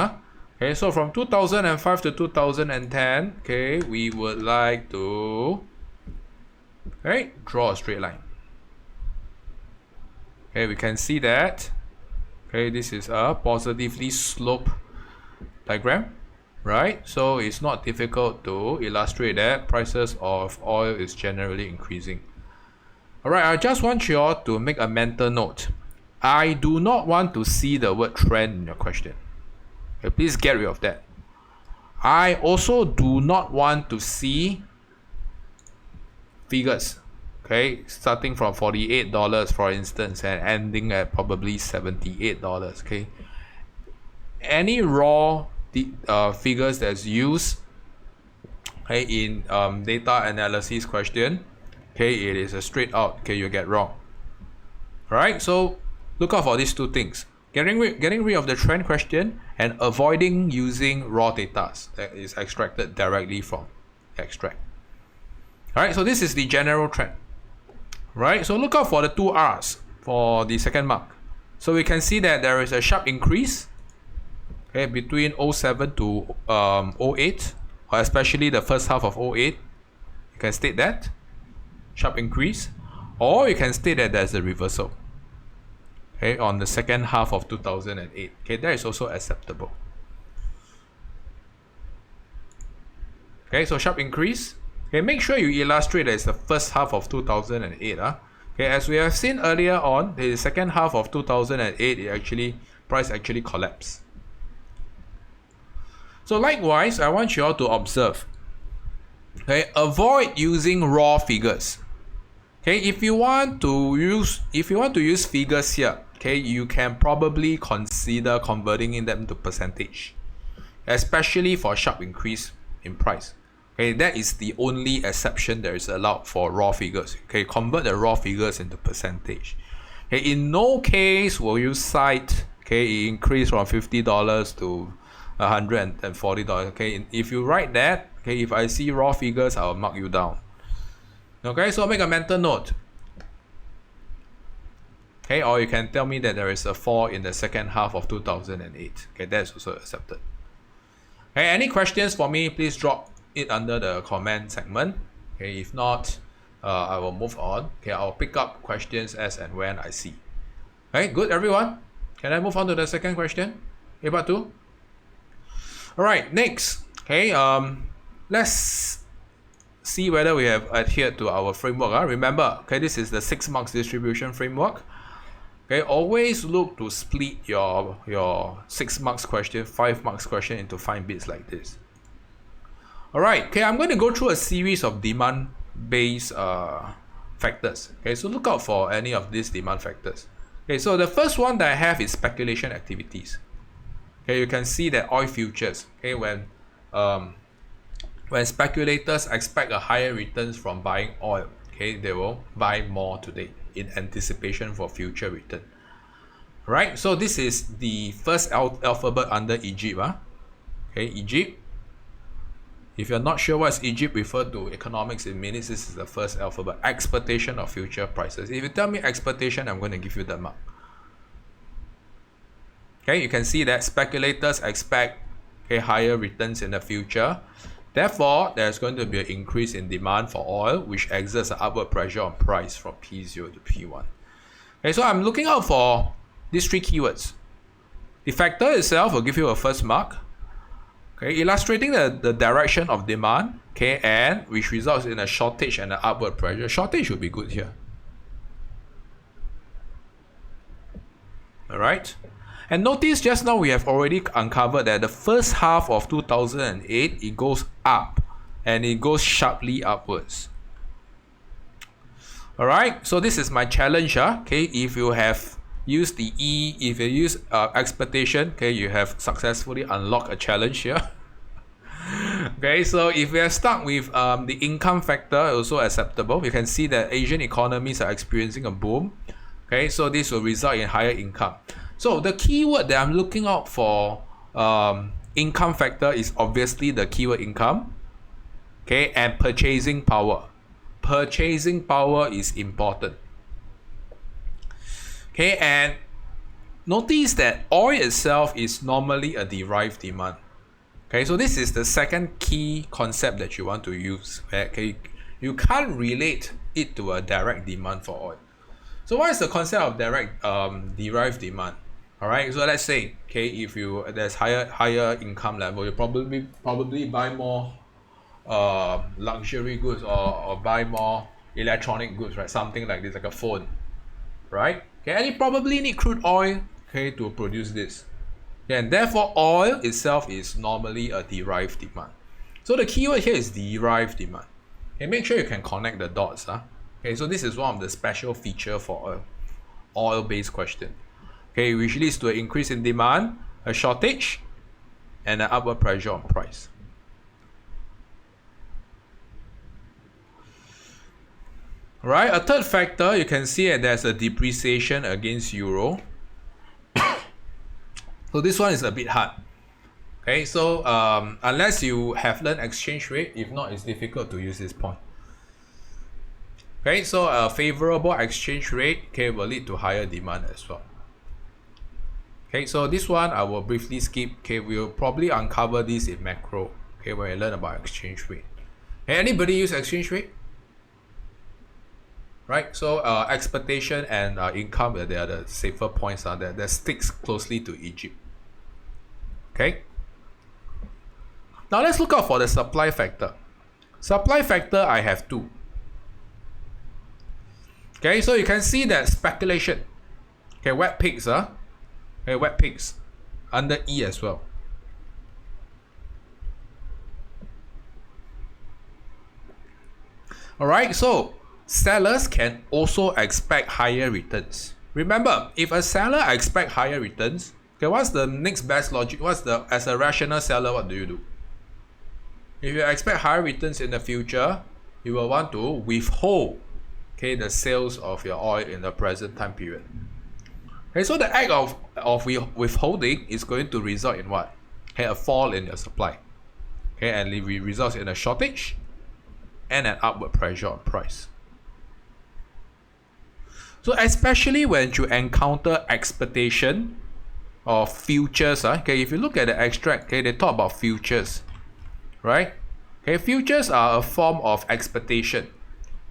Okay, so from 2005 to 2010, okay, we would like to draw a straight line. Okay, we can see that. Okay, this is a positively sloped diagram. Right, so it's not difficult to illustrate that prices of oil is generally increasing. Alright, I just want you all to make a mental note. I do not want to see the word trend in your question. Okay, please get rid of that. I also do not want to see figures. Okay, starting from $48 for instance and ending at probably $78. Okay, any raw figures that's used, okay, in data analysis question, okay, it is a straight out, okay, you get wrong. Alright, so look out for these 2 things: getting rid of the trend question and avoiding using raw data that is extracted directly from extract. Alright, so this is the general trend. Right, so look out for the 2 R's for the second mark. So we can see that there is a sharp increase, okay, between 07 to 08, or especially the first half of 08. You can state that sharp increase, or you can state that there's a reversal, okay, on the second half of 2008. Okay, that is also acceptable. Okay, so sharp increase. Okay, make sure you illustrate that it's the first half of 2008. Okay, as we have seen earlier on, the second half of 2008, price actually collapsed. So likewise, I want you all to observe. Okay, avoid using raw figures. Okay, if you want to use figures here, okay, you can probably consider converting them to percentage, especially for sharp increase in price. Okay, that is the only exception that is allowed for raw figures. Okay, convert the raw figures into percentage. Okay, in no case will you cite, okay, it increased from $50 to $140. Okay, if you write that, okay, if I see raw figures, I'll mark you down. Okay, so make a mental note. Okay, or you can tell me that there is a fall in the second half of 2008. Okay, that's also accepted. Okay, any questions for me, please drop it under the comment segment. Okay, if not, I will move on. Okay, I'll pick up questions as and when I see. Okay, good everyone. Can I move on to the second question? Part 2. Alright, next. Okay, let's see whether we have adhered to our framework. Remember, okay, this is the 6 marks distribution framework. Okay, always look to split your 6 marks question, 5 marks question into fine bits like this. Alright, okay, I'm going to go through a series of demand-based factors. Okay, so look out for any of these demand factors. Okay, so the first one that I have is speculation activities. Okay, you can see that oil futures, okay, when speculators expect a higher returns from buying oil, okay, they will buy more today in anticipation for future return. Right, so this is the first alphabet under Egypt. Okay, Egypt. If you're not sure what's Egypt referred to economics in minutes, this is the first alphabet. Expectation of future prices. If you tell me expectation, I'm going to give you the mark. Okay, you can see that speculators expect higher returns in the future. Therefore, there's going to be an increase in demand for oil, which exerts an upward pressure on price from P0 to P1. Okay, so I'm looking out for these 3 keywords. The factor itself will give you a first mark. Okay, illustrating the direction of demand, okay, and which results in a shortage and an upward pressure. Shortage would be good here. Alright. And notice just now we have already uncovered that the first half of 2008, it goes up and it goes sharply upwards. Alright, so this is my challenge. Okay, if you have used the E, if you use expectation, okay, you have successfully unlocked a challenge here. Okay, so if we are stuck with the income factor, also acceptable. You can see that Asian economies are experiencing a boom. Okay, so this will result in higher income. So the keyword that I'm looking out for income factor is obviously the keyword income. Okay, and purchasing power. Purchasing power is important. Okay, and notice that oil itself is normally a derived demand. Okay, so this is the second key concept that you want to use. Okay, you can't relate it to a direct demand for oil. So what is the concept of direct derived demand? All right, so let's say, okay, if there's higher income level, you probably buy more luxury goods or buy more electronic goods, right? Something like this, like a phone, right? Okay, and you probably need crude oil, okay, to produce this. Okay, and therefore oil itself is normally a derived demand. So the keyword here is derived demand. Okay, make sure you can connect the dots. Okay, so this is one of the special feature for a oil-based question. Okay, which leads to an increase in demand, a shortage, and an upward pressure on price. Right, a third factor, you can see that there's a depreciation against euro. So this one is a bit hard. Okay, so unless you have learned exchange rate, if not, it's difficult to use this point. Okay, so a favorable exchange rate, okay, will lead to higher demand as well. Okay, so this one I will briefly skip. Okay, we'll probably uncover this in macro. Okay, when we learn about exchange rate. Hey, anybody use exchange rate? Right, so expectation and income, they are the safer points that sticks closely to Egypt. Okay. Now let's look out for the supply factor. Supply factor, I have two. Okay, so you can see that speculation. Okay, wet pigs, Okay, wet pigs under E as well. Alright, so sellers can also expect higher returns. Remember, if a seller expects higher returns, okay, what's the next best logic? As a rational seller, what do? If you expect higher returns in the future, you will want to withhold, okay, the sales of your oil in the present time period. Okay, so the act of withholding is going to result in what? Okay, a fall in your supply. Okay, and it results in a shortage and an upward pressure on price. So especially when you encounter expectation of futures, okay, if you look at the extract, okay, they talk about futures, right? Okay, futures are a form of expectation,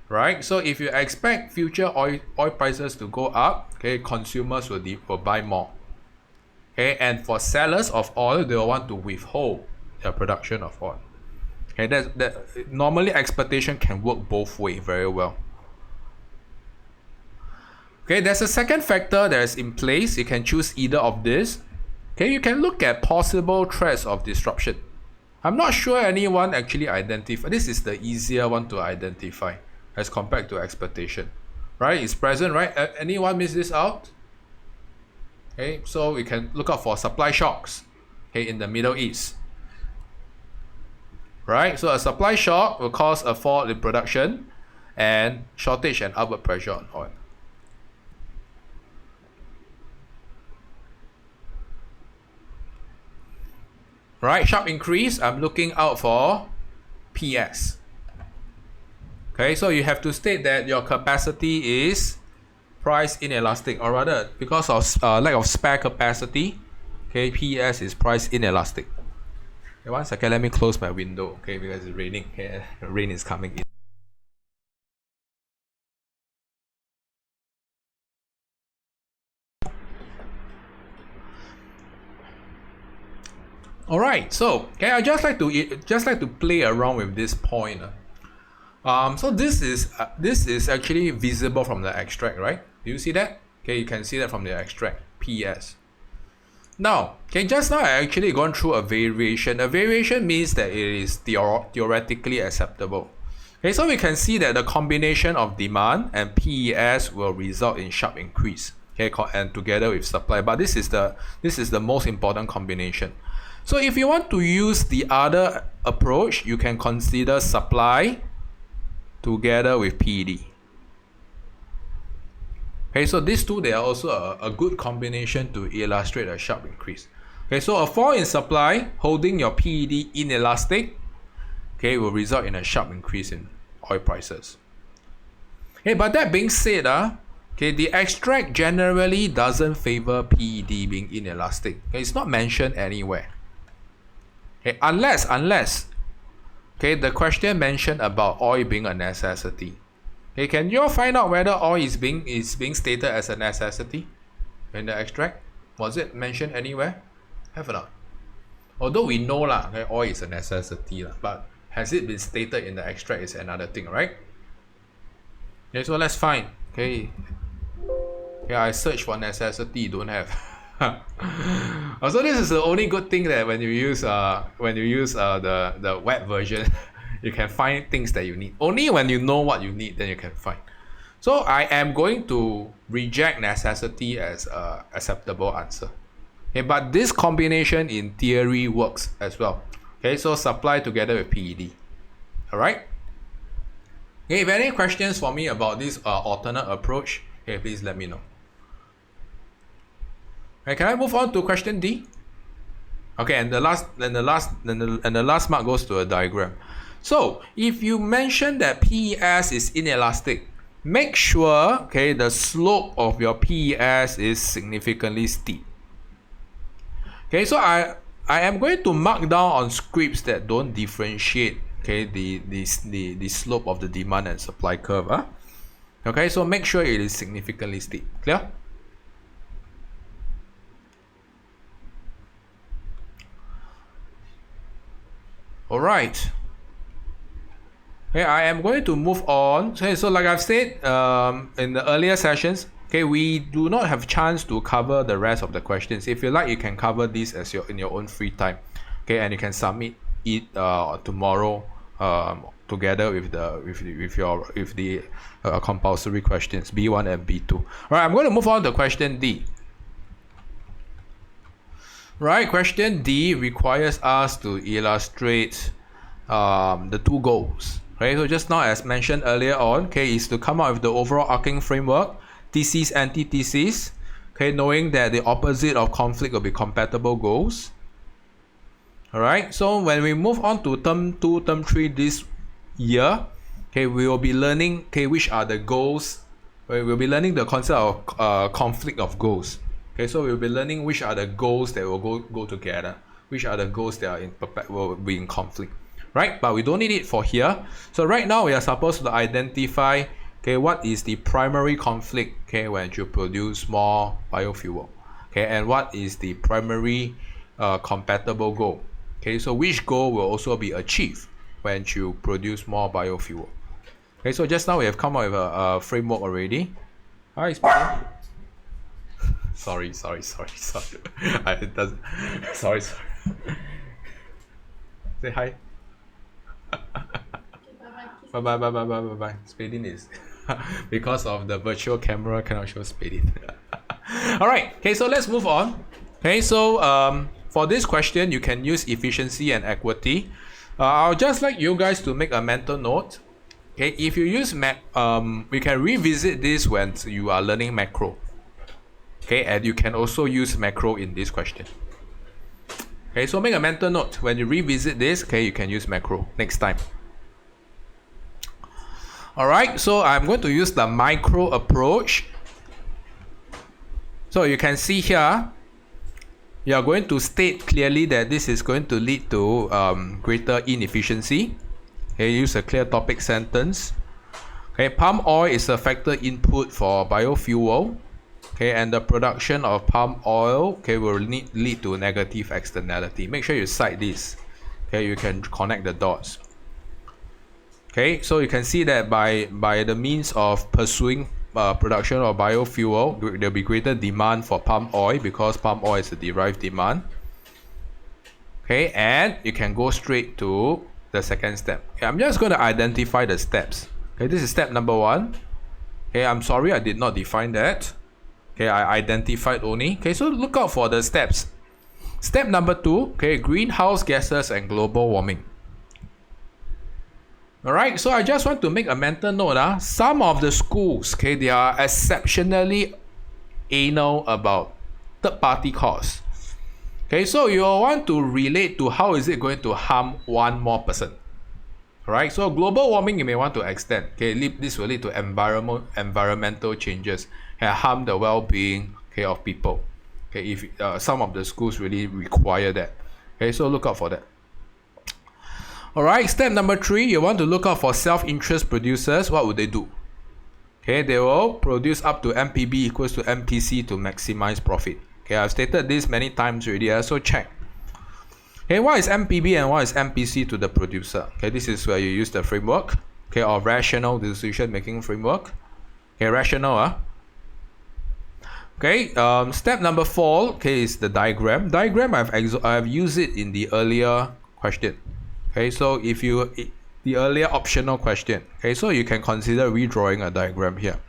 right? So if you expect future oil prices to go up, okay, consumers will buy more. Okay, and for sellers of oil, they will want to withhold their production of oil. Okay, that normally expectation can work both ways very well. Okay, there's a second factor that is in place. You can choose either of this. Okay, you can look at possible threats of disruption. I'm not sure anyone actually identify. This is the easier one to identify as compared to expectation. Right, it's present, right? Anyone miss this out? Okay, so we can look out for supply shocks, okay, in the Middle East. Right, so a supply shock will cause a fall in production and shortage and upward pressure on oil. Right, sharp increase, I'm looking out for PS. Okay, so you have to state that your capacity is price inelastic, or rather, because of lack of spare capacity, okay, PS is price inelastic. Okay, 1 second, let me close my window, okay, because it's raining. Okay, rain is coming in. All right, so okay, I just like to play around with this point. So this is actually visible from the extract, right? Do you see that? Okay, you can see that from the extract, PS. Now, okay, just now I actually gone through a variation. A variation means that it is theoretically acceptable. Okay, so we can see that the combination of demand and PES will result in sharp increase. Okay, and together with supply. But this is the most important combination. So if you want to use the other approach, you can consider supply together with PED. Okay, so these two, they are also a good combination to illustrate a sharp increase. Okay, so a fall in supply holding your PED inelastic, okay, will result in a sharp increase in oil prices. Okay, but that being said, okay, the extract generally doesn't favor PED being inelastic. Okay, it's not mentioned anywhere. Okay, unless okay, the question mentioned about oil being a necessity. Okay, can you all find out whether oil is being stated as a necessity in the extract? Was it mentioned anywhere? Have or not? Although we know lah, okay, oil is a necessity lah, but has it been stated in the extract is another thing, right? Okay, so let's find. Okay, yeah, I search for necessity, don't have. Also, this is the only good thing that when you use the web version, you can find things that you need. Only when you know what you need, then you can find. So I am going to reject necessity as a acceptable answer. Okay, but this combination in theory works as well. Okay, so supply together with PED. All right. Okay, if any questions for me about this alternate approach, okay, please let me know. Okay, can I move on to question D? Okay, and the last mark goes to a diagram. So if you mention that PES is inelastic, make sure, okay, the slope of your PES is significantly steep. Okay, so I am going to mark down on scripts that don't differentiate, okay, the slope of the demand and supply curve. Okay, so make sure it is significantly steep. Clear? All right. Okay, I am going to move on. Okay, so like I've said in the earlier sessions, okay, we do not have chance to cover the rest of the questions. If you like, you can cover this as in your own free time. Okay, and you can submit it tomorrow together with the compulsory questions B1 and B2. All right, I'm going to move on to question D. Right, question D requires us to illustrate the two goals. Right, so just now as mentioned earlier on, okay, is to come up with the overall arcing framework, thesis, antithesis, okay, knowing that the opposite of conflict will be compatible goals. All right, so when we move on to term 2, term 3 this year, okay, we will be learning, okay, which are the goals. We'll be learning the concept of conflict of goals. Okay, so we'll be learning which are the goals that will go together, which are the goals that are will be in conflict, right? But we don't need it for here. So right now we are supposed to identify, okay, what is the primary conflict, okay, when you produce more biofuel, okay, and what is the primary compatible goal. Okay, so which goal will also be achieved when you produce more biofuel. Okay, so just now we have come up with a framework already. Hi, speaking. Sorry. It doesn't. Sorry. Say hi. Bye. Spading is because of the virtual camera cannot show spading. All right. Okay, so let's move on. Okay, so for this question, you can use efficiency and equity. I'll just like you guys to make a mental note. Okay, if you use we can revisit this when you are learning macro. Okay, and you can also use macro in this question. Okay, so make a mental note. When you revisit this, okay, you can use macro next time. Alright, so I'm going to use the micro approach. So you can see here, you are going to state clearly that this is going to lead to greater inefficiency. Okay, use a clear topic sentence. Okay, palm oil is a factor input for biofuel. okay, and the production of palm oil, okay, will lead to negative externality. Make sure you cite this. Okay, you can connect the dots. Okay, so you can see that by the means of pursuing production of biofuel, there'll be greater demand for palm oil because palm oil is a derived demand. Okay, and you can go straight to the second step. Okay, I'm just going to identify the steps. Okay, this is step number 1. Okay, I'm sorry I did not define that. Okay, I identified only. Okay, so look out for the steps. Step number 2, okay, greenhouse gases and global warming. Alright, so I just want to make a mental note. Some of the schools, okay, they are exceptionally anal about third-party costs. Okay, so you want to relate to how is it going to harm one more person. Alright, so global warming you may want to extend. Okay, this will lead to environmental changes and harm the well-being, okay, of people. Okay, if some of the schools really require that. Okay, so look out for that. Alright, step number 3, you want to look out for self-interest producers. What would they do? Okay, they will produce up to MPB equals to MPC to maximize profit. Okay, I've stated this many times already, so check. Okay, what is MPB and what is MPC to the producer? Okay, this is where you use the framework, okay, or rational decision making framework. Okay, rational. Okay, step number 4, okay, is the diagram. Diagram I've used it in the earlier question. Okay, so the earlier optional question. Okay, so you can consider redrawing a diagram here.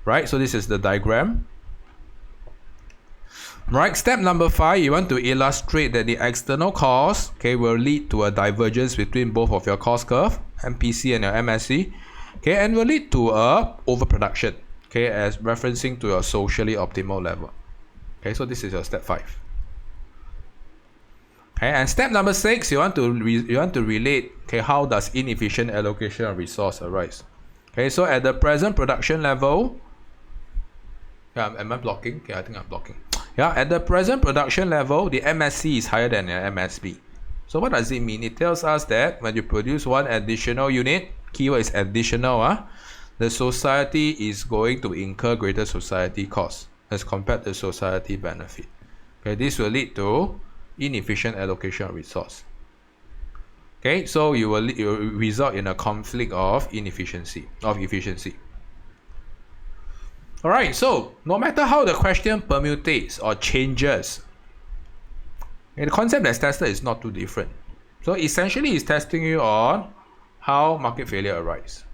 Right, so this is the diagram. Right, step number 5, you want to illustrate that the external cost, okay, will lead to a divergence between both of your cost curve, MPC and your MSC, okay, and will lead to a overproduction, okay, as referencing to your socially optimal level. Okay, so this is your step 5. Okay, and step number 6, you want to relate, okay, how does inefficient allocation of resource arise? Okay, so at the present production level, am I blocking? Okay, I think I'm blocking. Yeah, at the present production level, the MSC is higher than the MSB. So what does it mean? It tells us that when you produce one additional unit, keyword is additional, the society is going to incur greater society costs as compared to society benefit. Okay, this will lead to inefficient allocation of resource. Okay, so you will result in a conflict of efficiency. Alright, so no matter how the question permutates or changes, the concept that's tested is not too different. So essentially it's testing you on how market failure arises.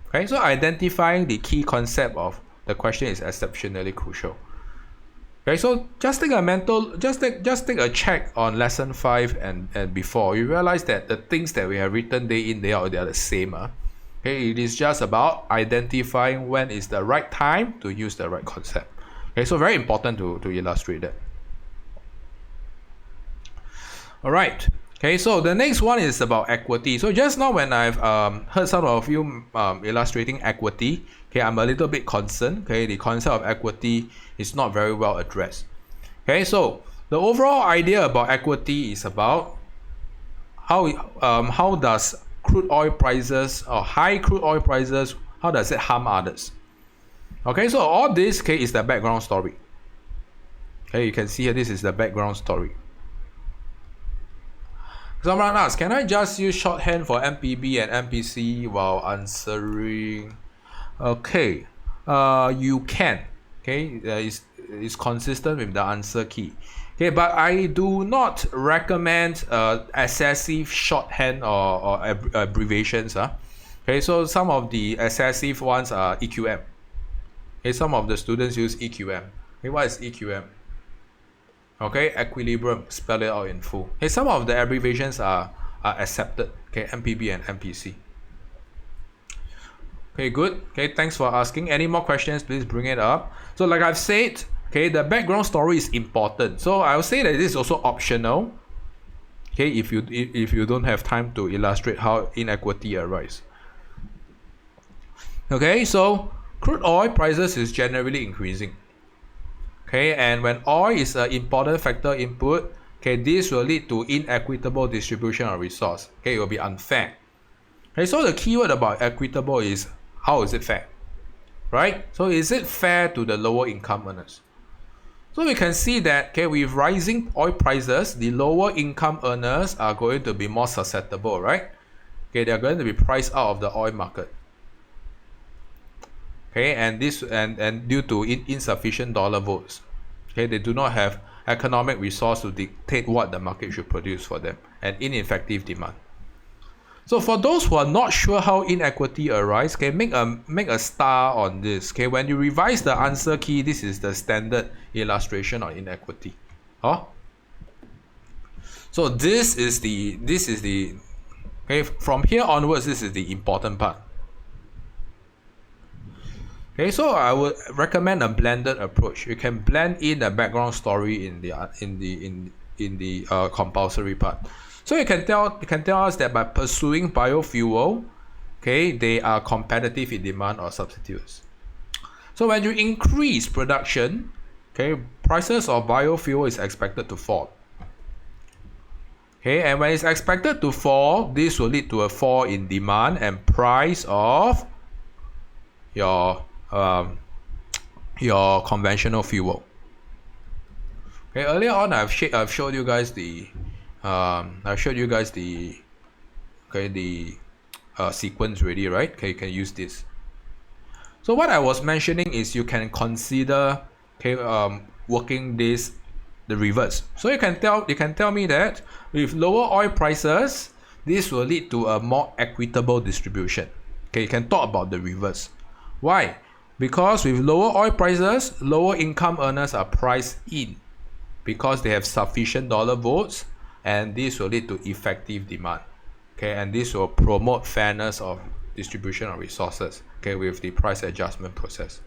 Okay, so identifying the key concept of the question is exceptionally crucial. Okay, so just take a check on lesson 5 and before. You realize that the things that we have written day in, day out, they are the same. Okay, it is just about identifying when is the right time to use the right concept. Okay, so very important to illustrate that. Alright, okay, so the next one is about equity. So just now when I've heard some of you illustrating equity, okay, I'm a little bit concerned. Okay, the concept of equity is not very well addressed. Okay, so the overall idea about equity is about how does crude oil prices or high crude oil prices, how does it harm others? Okay, so all this, okay, is the background story. Okay, you can see here, this is the background story. Someone asks, can I just use shorthand for MPB and MPC while answering? Okay, you can. Okay, it's consistent with the answer key. Okay, but I do not recommend excessive shorthand or abbreviations. Okay, so some of the excessive ones are EQM. Okay, some of the students use EQM. Okay, what is EQM? Okay, equilibrium, spell it out in full. Okay, some of the abbreviations are accepted. Okay, MPB and MPC. Okay, good. Okay, thanks for asking. Any more questions, please bring it up. So like I've said, okay, the background story is important. So I'll say that this is also optional. Okay, if you don't have time to illustrate how inequity arises. Okay, so crude oil prices is generally increasing. Okay, and when oil is an important factor input, okay, this will lead to inequitable distribution of resource. Okay, it will be unfair. Okay, so the keyword about equitable is how is it fair? right? So is it fair to the lower income earners? So we can see that, okay, with rising oil prices, the lower income earners are going to be more susceptible, right? Okay, they are going to be priced out of the oil market. Okay, and this and due to insufficient dollar votes, okay, they do not have economic resource to dictate what the market should produce for them, and ineffective demand. So for those who are not sure how inequity arises, okay, make a star on this. Okay, when you revise the answer key, this is the standard illustration on inequity. Huh? So this is the okay, from here onwards, this is the important part. Okay, so I would recommend a blended approach. You can blend in a background story in the compulsory part. So you can tell us that by pursuing biofuel, okay, they are competitive in demand or substitutes. So when you increase production, okay, prices of biofuel is expected to fall. Okay, and when it's expected to fall, this will lead to a fall in demand and price of your conventional fuel. Okay, earlier on I've showed you guys the sequence already, right? Okay, you can use this. So what I was mentioning is you can consider, okay, working the reverse. So you can tell me that with lower oil prices, this will lead to a more equitable distribution. Okay, you can talk about the reverse. Why? Because with lower oil prices, lower income earners are priced in because they have sufficient dollar votes, and this will lead to effective demand. Okay, and this will promote fairness of distribution of resources, okay, with the price adjustment process.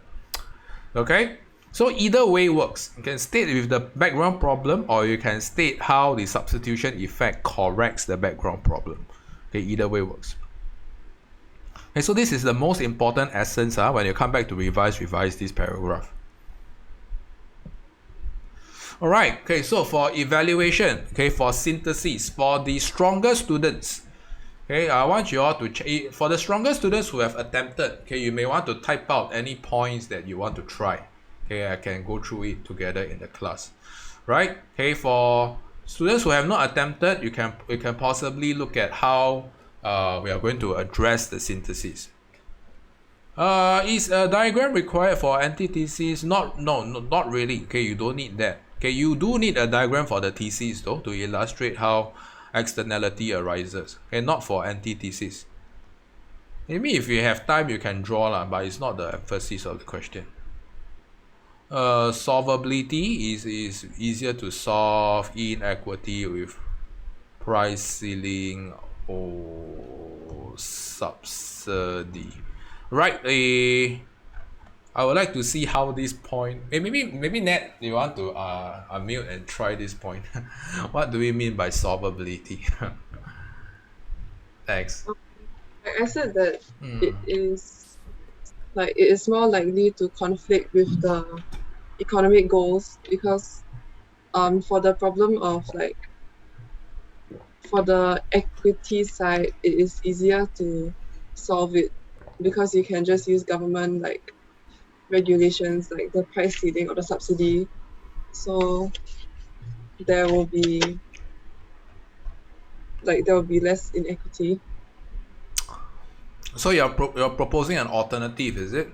Okay, so either way works. You can state with the background problem, or you can state how the substitution effect corrects the background problem. Okay, either way works. Okay, so this is the most important essence when you come back to revise this paragraph. All right, okay, so for evaluation, okay, for synthesis, for the stronger students, okay, I want you all to for the stronger students who have attempted, okay, you may want to type out any points that you want to try. Okay, I can go through it together in the class, right? Okay, for students who have not attempted, we can possibly look at how we are going to address the synthesis. Is a diagram required for antithesis? No, not really. Okay, you don't need that. Okay, you do need a diagram for the thesis though, to illustrate how externality arises. Okay, not for antithesis. Maybe if you have time you can draw but it's not the emphasis of the question. Solvability is easier to solve inequity with price ceiling or subsidy. Right, I would like to see how this point, maybe Nat, you want to unmute and try this point. What do we mean by solvability? Thanks. I said that it is more likely to conflict with the economic goals, because for the problem of for the equity side, it is easier to solve it because you can just use government regulations like the price ceiling or the subsidy. So there will be less inequity. So you're proposing an alternative, is it?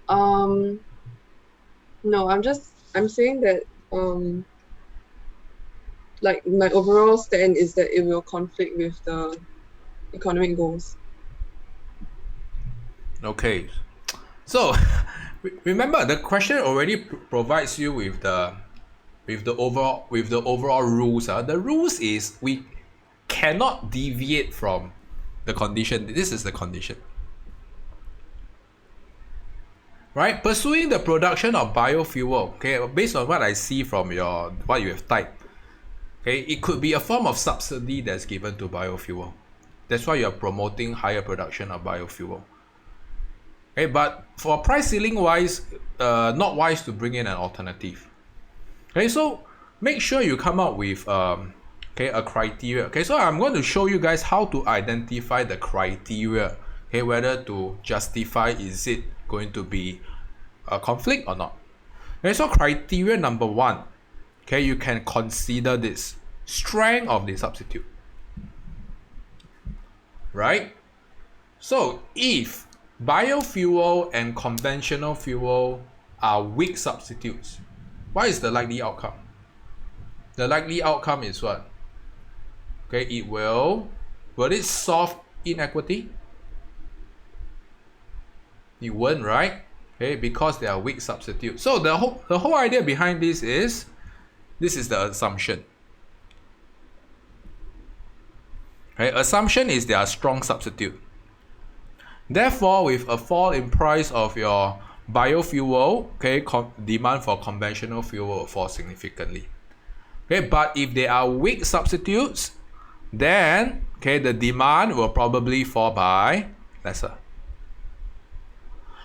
No, I'm saying that my overall stand is that it will conflict with the economic goals. Okay, so remember the question already provides you with the overall rules. The rules is we cannot deviate from the condition. This is the condition, right? Pursuing the production of biofuel, okay, based on what I see from what you have typed, okay, it could be a form of subsidy that's given to biofuel. That's why you're promoting higher production of biofuel. Okay, but for price ceiling wise, not wise to bring in an alternative. Okay, so make sure you come up with a criteria. Okay, so I'm going to show you guys how to identify the criteria, okay, whether to justify is it going to be a conflict or not. Okay, so criteria number 1, okay, you can consider this strength of the substitute, right? So if biofuel and conventional fuel are weak substitutes, what is the likely outcome? The likely outcome is what? Okay, will it solve inequity? It won't, right? Okay, because they are weak substitutes. So the whole idea behind this is the assumption. Okay, assumption is they are strong substitute. Therefore, with a fall in price of your biofuel, okay, demand for conventional fuel will fall significantly. Okay, but if they are weak substitutes, then okay, the demand will probably fall by lesser.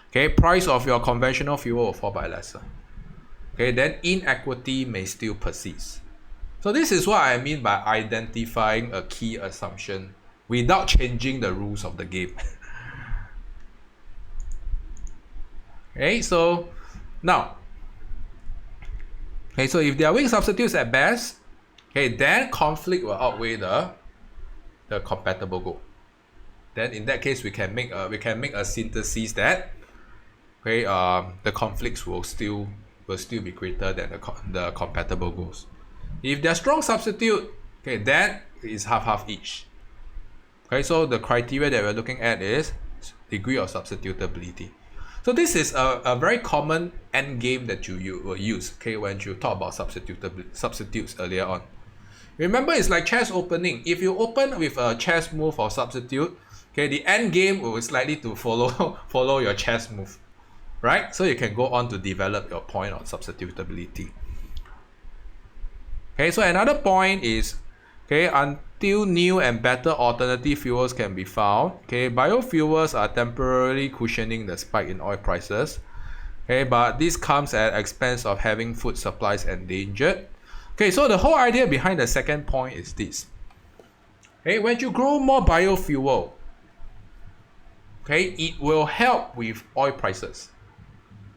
Okay, price of your conventional fuel will fall by lesser. Okay, then inequity may still persist. So this is what I mean by identifying a key assumption without changing the rules of the game. Okay, so now, okay, so if they are weak substitutes at best, okay, then conflict will outweigh the compatible goal. Then in that case, we can make a synthesis that okay, the conflicts will still be greater than the compatible goals. If they're strong substitute, okay, then it's half each. Okay, so the criteria that we're looking at is degree of substitutability. So this is a very common end game that you will use, okay, when you talk about substitutes earlier on. Remember, it's like chess opening. If you open with a chess move or substitute, okay, the end game will slightly to follow your chess move, right? So you can go on to develop your point on substitutability. Okay, so another point is, okay, until new and better alternative fuels can be found, okay, biofuels are temporarily cushioning the spike in oil prices. Okay, but this comes at expense of having food supplies endangered. Okay, so the whole idea behind the second point is this. Okay, when you grow more biofuel, okay, it will help with oil prices,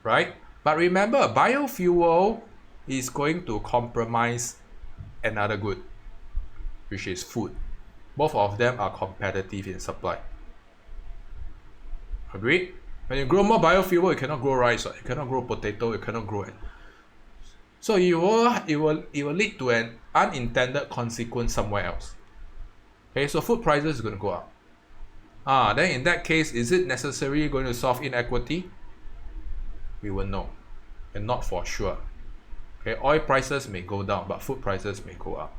right? But remember, biofuel is going to compromise another good, which is food. Both of them are competitive in supply. Agreed? When you grow more biofuel, you cannot grow rice, you cannot grow potato, you cannot grow it. So it will lead to an unintended consequence somewhere else. Okay, so food prices is going to go up. Then in that case, is it necessarily going to solve inequity? We will know, and not for sure. Okay, oil prices may go down, but food prices may go up.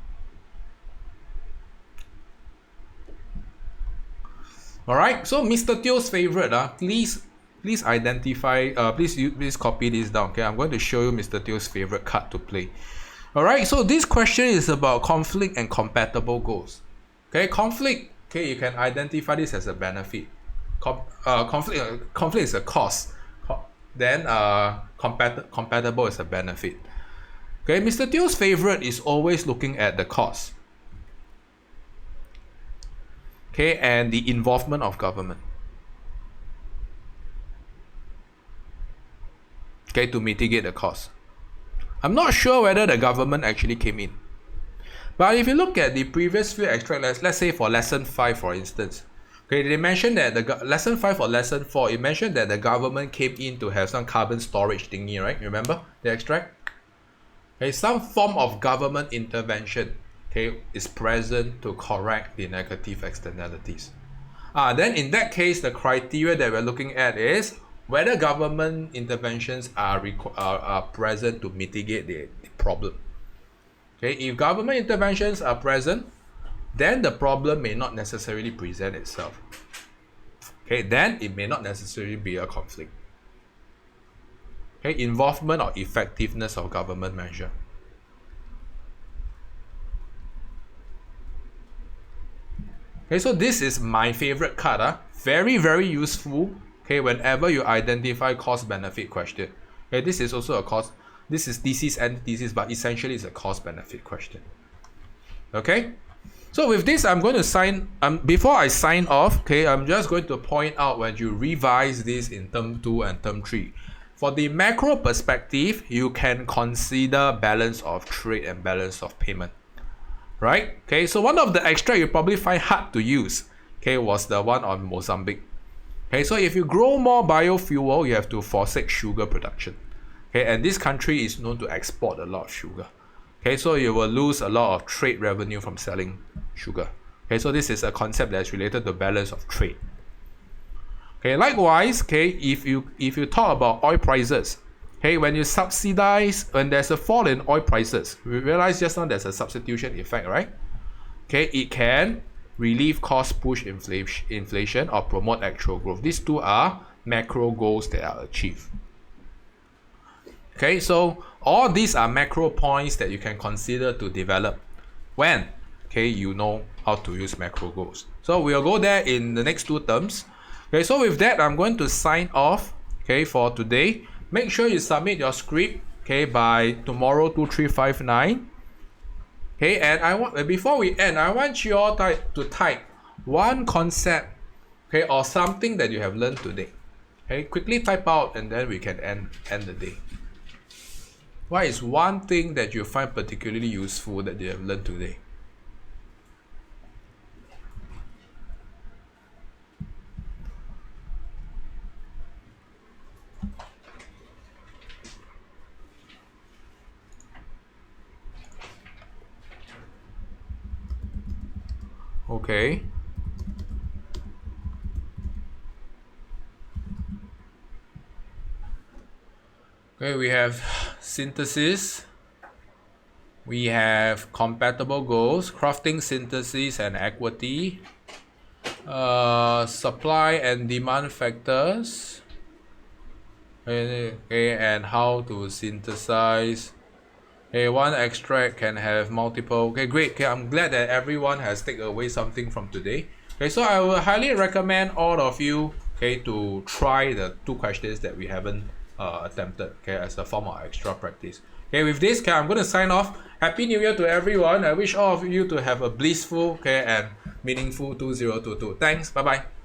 Alright, so Mr. Teo's favorite, please identify, please copy this down. Okay, I'm going to show you Mr. Teo's favorite card to play. Alright, so this question is about conflict and compatible goals. Okay, conflict, okay, you can identify this as a benefit. Conflict is a cost. Then compatible is a benefit. Okay, Mr. Teo's favorite is always looking at the cost. Okay, and the involvement of government. Okay, to mitigate the cost. I'm not sure whether the government actually came in. But if you look at the previous few extracts, let's say for lesson 5 for instance, okay, they mentioned that lesson 5 or lesson 4, it mentioned that the government came in to have some carbon storage thingy, right? Remember the extract? Okay, some form of government intervention, okay, is present to correct the negative externalities. Then in that case, the criteria that we're looking at is whether government interventions are present to mitigate the problem. Okay, if government interventions are present, then the problem may not necessarily present itself. Okay, then it may not necessarily be a conflict. Okay, involvement or effectiveness of government measure. Okay, so this is my favorite card. Very, very useful. Okay, whenever you identify cost-benefit question. Okay, this is also a cost. This is thesis and thesis, but essentially it's a cost-benefit question. Okay. So with this, I'm going to before I sign off, okay, I'm just going to point out when you revise this in term 2 and term 3. For the macro perspective, you can consider balance of trade and balance of payment, right? Okay, so one of the extract you probably find hard to use, okay, was the one on Mozambique. Okay, so if you grow more biofuel, you have to forsake sugar production. Okay, and this country is known to export a lot of sugar. Okay, so you will lose a lot of trade revenue from selling sugar. Okay, so this is a concept that's related to balance of trade. Okay, likewise, okay, if you talk about oil prices, okay, when you subsidize, when there's a fall in oil prices, we realize just now there's a substitution effect, right? Okay, it can relieve cost push inflation or promote actual growth. These two are macro goals that are achieved. Okay, so all these are macro points that you can consider to develop when, okay, you know how to use macro goals. So we'll go there in the next 2 terms. Okay, so with that, I'm going to sign off, okay, for today. Make sure you submit your script, okay, by tomorrow 2359. Okay, and before we end, I want you all to type one concept, okay, or something that you have learned today. Okay, quickly type out and then we can end the day. What is one thing that you find particularly useful that you have learned today? Okay. Okay, we have synthesis. We have compatible goals, crafting synthesis and equity, supply and demand factors, okay, and how to synthesize. Okay, one extract can have multiple. Okay, great. Okay, I'm glad that everyone has taken away something from today. Okay, so I will highly recommend all of you, okay, to try the 2 questions that we haven't attempted, okay, as a form of extra practice. Okay, with this, okay, I'm going to sign off. Happy New Year to everyone. I wish all of you to have a blissful, okay, and meaningful 2022. Thanks. Bye bye.